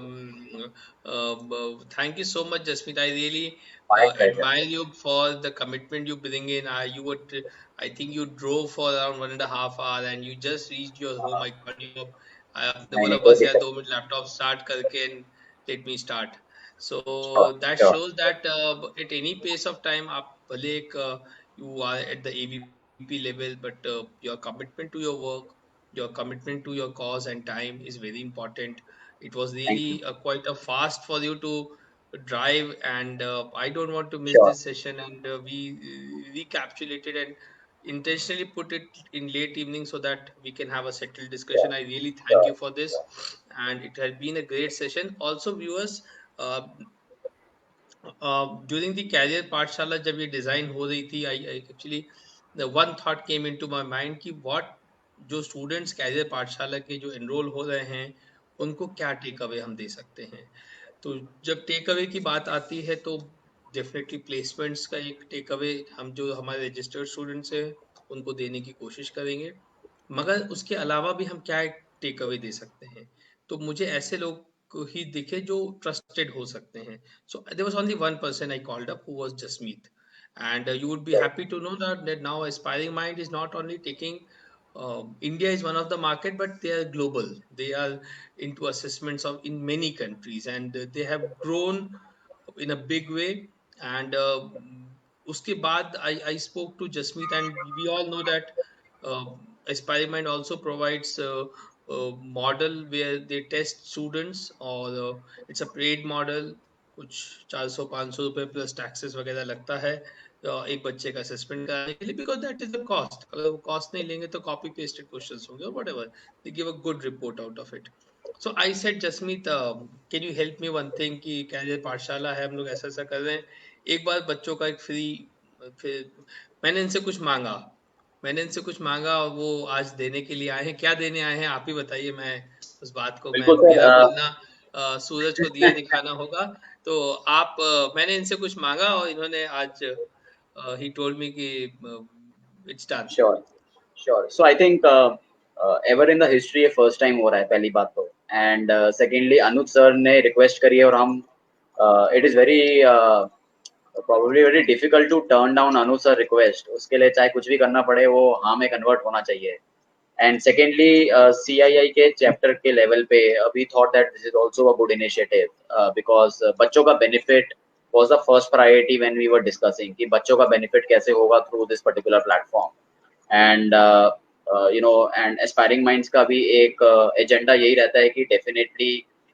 thank you so much, Jasmeet. I really my pleasure. admire you for the commitment you bring in. I think you drove for around 1.5 hours and you just reached your home. I called you up. आपने नहीं बोला नहीं, कोई बस यार दिक्कत 2 minute laptop start करके and let me start. So sure that sure shows that at any pace of time, आप भले एक you are at the AVP level, but your commitment to your work, your commitment to your cause and time is very important. It was thank you. really quite a fast for you to drive, and I don't want to miss sure this session. And we recapitulated and intentionally put it in late evening so that we can have a settled discussion. Sure I really thank sure you for this, and it has been a great session. Also, viewers, uh, during the career पाठशाला जब ये design हो रही थी, I actually the one thought came into my mind कि what जो students career पाठशाला के जो एनरोल हो रहे हैं, उनको क्या टेक अवे हम दे सकते हैं। तो जब टेक अवे की बात आती है, तो डेफिनेटली प्लेसमेंट्स का एक टेक अवे हम जो हमारे रजिस्टर्ड स्टूडेंट्स हैं उनको देने की कोशिश करेंगे। मगर उसके अलावा भी हम क्या टेक अवे दे सकते हैं, तो मुझे ऐसे लोग को ही दिखे जो ट्रस्टेड हो सकते हैं। So there was only one person I called up, who was Jasmeet. And you would be happy to know that now Aspiring Mind is not only taking India is one of the market, but they are global. They are into assessments of in many countries, and they have grown in a big way. And उसके बाद I spoke to Jasmeet, and we all know that uh, Aspiring Mind also provides a model where they test students, और it's a paid model. कुछ 400-500 रुपए plus taxes वगैरह लगता है एक बच्चे का असेसमेंट कराने के लिए, because that is the cost. अगर वो कॉस्ट नहीं लेंगे तो कॉपी पेस्टेड क्वेश्चंस होंगे और whatever, they give a good report out of it. So I said Jasmeet, can you help me one thing, कि कैरियर पाठशाला है, हम लोग ऐसा ऐसा कर रहे हैं, एक बार बच्चों का एक फ्री, फिर मैंने इनसे कुछ मांगा, और वो आज देने के लिए आए हैं. क्या देने आए हैं आप ही बताइए, मैं उस बात को, मैं बिल्कुल सर. मेरा बोलना सूरज को दिया दिखाना होगा. तो आप मैंने इनसे कुछ मांगा और इन्होंने आज ही टोल्ड मी कि it's done. Sure, sure. So I think ever in the history ये फर्स्ट टाइम हो रहा है, पहली बात तो. एंड सेकेंडली अनुज सर ने रिक्वेस्ट करी है, और हम it is very probably very difficult to turn down Anuj sir request. उसके लिए चाहे कुछ भी करना पड़े, वो हाँ में कन्वर्ट होना चाहिए. And secondly, CII के चैप्टर के लेवल पे we thought that this is also a good initiative, because बच्चों का benefit was the first priority when we were discussing कि बच्चों का benefit कैसे होगा through this particular platform. And and aspiring minds का भी एक एजेंडा यही रहता है कि डेफिनेटली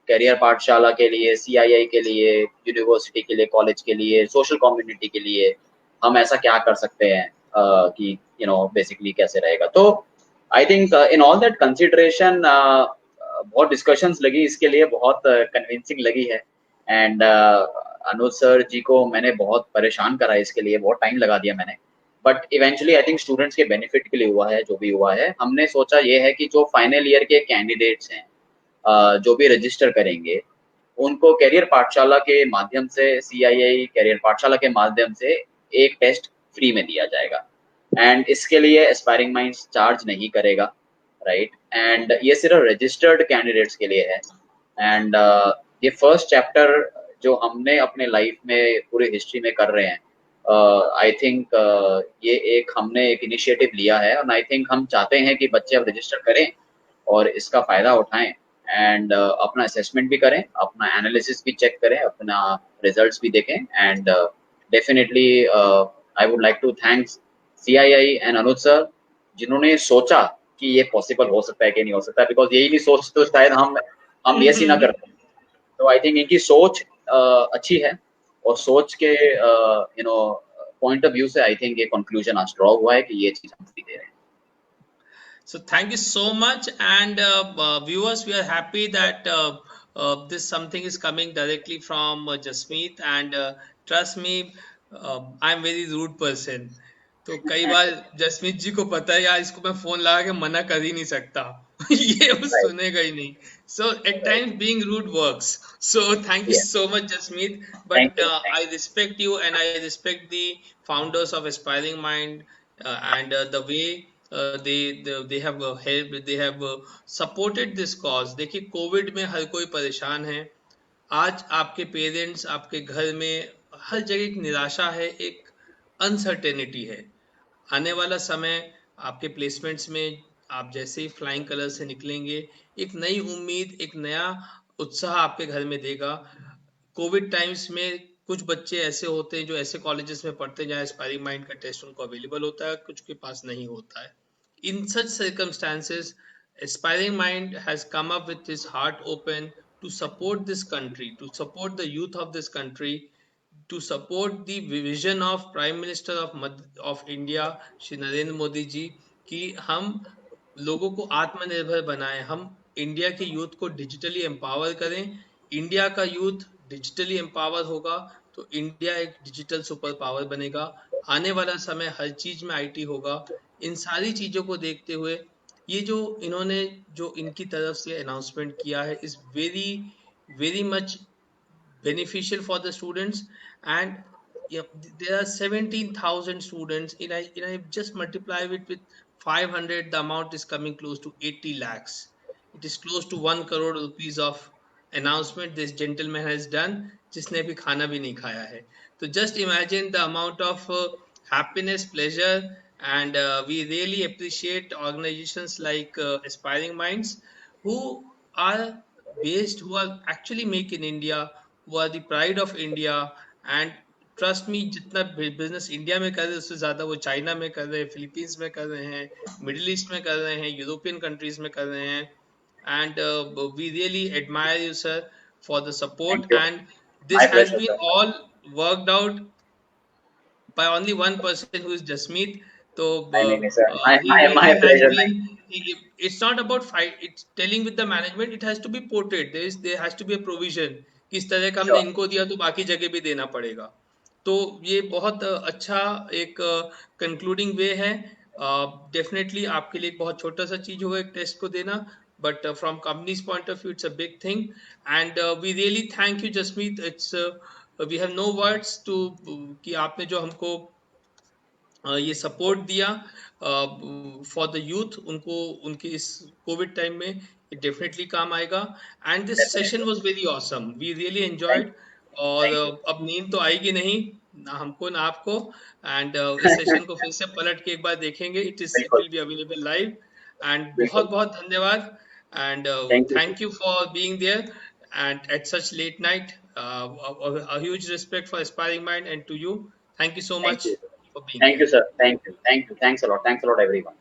करियर पाठशाला के लिए, CII के लिए, यूनिवर्सिटी के लिए, कॉलेज के लिए, सोशल कम्युनिटी के लिए हम ऐसा क्या कर सकते हैं, कि बेसिकली कैसे रहेगा. तो I think in all that consideration बहुत डिस्कशंस लगी इसके लिए, बहुत कन्विंसिंग लगी है. एंड अनुज सर जी को मैंने बहुत परेशान करा इसके लिए, बहुत टाइम लगा दिया मैंने. But eventually I think students के बेनिफिट के लिए हुआ है जो भी हुआ है. हमने सोचा ये है कि जो फाइनल ईयर के कैंडिडेट्स हैं, जो भी रजिस्टर करेंगे, उनको करियर पाठशाला के माध्यम से, CII करियर पाठशाला के माध्यम से एक टेस्ट फ्री में दिया जाएगा. एंड इसके लिए एस्पायरिंग माइंड्स चार्ज नहीं करेगा, राइट. एंड ये सिर्फ रजिस्टर्ड कैंडिडेट्स के लिए है. एंड ये फर्स्ट चैप्टर जो हमने अपने लाइफ में पूरी हिस्ट्री में कर रहे हैं, आई थिंक ये एक हमने एक इनिशिएटिव लिया है, और आई थिंक हम चाहते हैं कि बच्चे अब रजिस्टर करें और इसका फ़ायदा उठाएं. एंड अपना असेसमेंट भी करें, अपना एनालिसिस भी चेक करें, अपना रिजल्ट्स भी देखें. And definitely I would like to thanks CII and Anuj sir, जिन्होंने सोचा कि ये पॉसिबल हो सकता है कि नहीं हो सकता है, बिकॉज यही नहीं सोच तो शायद हम ये सी ना करते. तो आई थिंक इनकी सोच अच्छी है, और सोच के पॉइंट ऑफ व्यू से आई थिंक ये कंक्लूजन आज ड्रॉ हुआ है कि ये चीज हम फ्री दे रहे हैं. So thank you so much, and viewers, we are happy that this something is coming directly from Jasmeet, and trust me, I'm very rude person. तो कई बार जसमीत जी को पता है यार, इसको मैं फोन लगा के मना कर ही नहीं सकता. ये वो Right. सुनेगा ही नहीं. So at Right. times being rude works. So thank you Yeah. so much, Jasmeet. Thank But you. I respect you, and I respect the founders of Aspiring Mind, and the way they have helped, they have supported this cause. देखिए, Covid में हर कोई परेशान है. आज आपके parents, आपके घर में हर जगह एक निराशा है, एक अनसर्टेनिटी है. आने वाला समय आपके प्लेसमेंट्स में, आप जैसे ही फ्लाइंग कलर से निकलेंगे, एक नई उम्मीद, एक नया उत्साह आपके घर में देगा. कोविड टाइम्स में कुछ बच्चे ऐसे होते हैं जो ऐसे कॉलेजेस में पढ़ते हैं जहाँ एस्पायरिंग माइंड का टेस्ट उनको अवेलेबल होता है, कुछ के पास नहीं होता है. In such circumstances, Aspiring Mind has come up with his heart open to support this country, to support the youth of this country, to support the vision of Prime Minister of India, Shri Narendra Modi जी, कि हम लोगों को आत्मनिर्भर बनाएं, हम India के youth को digitally empower करें. इंडिया का यूथ डिजिटली एम्पावर होगा तो इंडिया एक डिजिटल सुपर पावर बनेगा. आने वाला समय हर चीज में आईटी होगा. इन सारी चीजों को देखते हुए ये जो इन्होंने, जो इनकी तरफ से अनाउंसमेंट किया है, is very very much beneficial for the students. And yeah, there are 17,000 students. I just multiply it with 500, the amount is coming close to 80 lakhs. It is close to 1 crore rupees of announcement this gentleman has done, जिसने अभी खाना भी नहीं खाया है. तो just imagine the amount of happiness, pleasure, and we really appreciate organizations like Aspiring Minds, who are who are actually make in India, who are the pride of India, and trust me, जितना business India में कर रहे हैं उससे ज्यादा वो China में कर रहे हैं, फिलीपींस में कर रहे हैं, मिडिल ईस्ट में कर रहे हैं, यूरोपियन कंट्रीज में कर रहे हैं. And we really admire you, sir, for the Thank support. you. And this My has pleasure, been sir. all worked out by only one person, who is Jasmeet. So I mean, sir, he my has pleasure. been. It's not about fight. It's telling with the management. It has to be portrayed. There has to be a provision. किस तरह का हमने Sure. इनको दिया तो बाकी जगह भी देना पड़ेगा. तो ये बहुत अच्छा एक कंक्लूडिंग वे है. डेफिनेटली आपके लिए एक बहुत छोटा सा चीज होगा एक टेस्ट को देना, but from companies point of view it's a big thing. And we really thank you Jasmeet. It's we have no words to, कि आपने जो हमको ये सपोर्ट दिया फॉर द यूथ, उनको उनके इस कोविड टाइम में ये डेफिनेटली काम आएगा. And this session Definitely. Was very awesome, we really Thank enjoyed. you. और Thank you. अब नींद तो आएगी नहीं, ना हमको ना आपको. एंड इस सेशन को फिर से पलट के एक बार देखेंगे. इट बिल्कुल. Will be available live. And बहुत बिल्कुल. बहुत धन्यवाद. And Thank you, sir. Thank you for being there and at such late night. A huge respect for Aspiring Mind, and to you, thank you so Thank much you. for being Thank you, here. sir. Thank you. Thank you. Thanks a lot. Thanks a lot, everyone.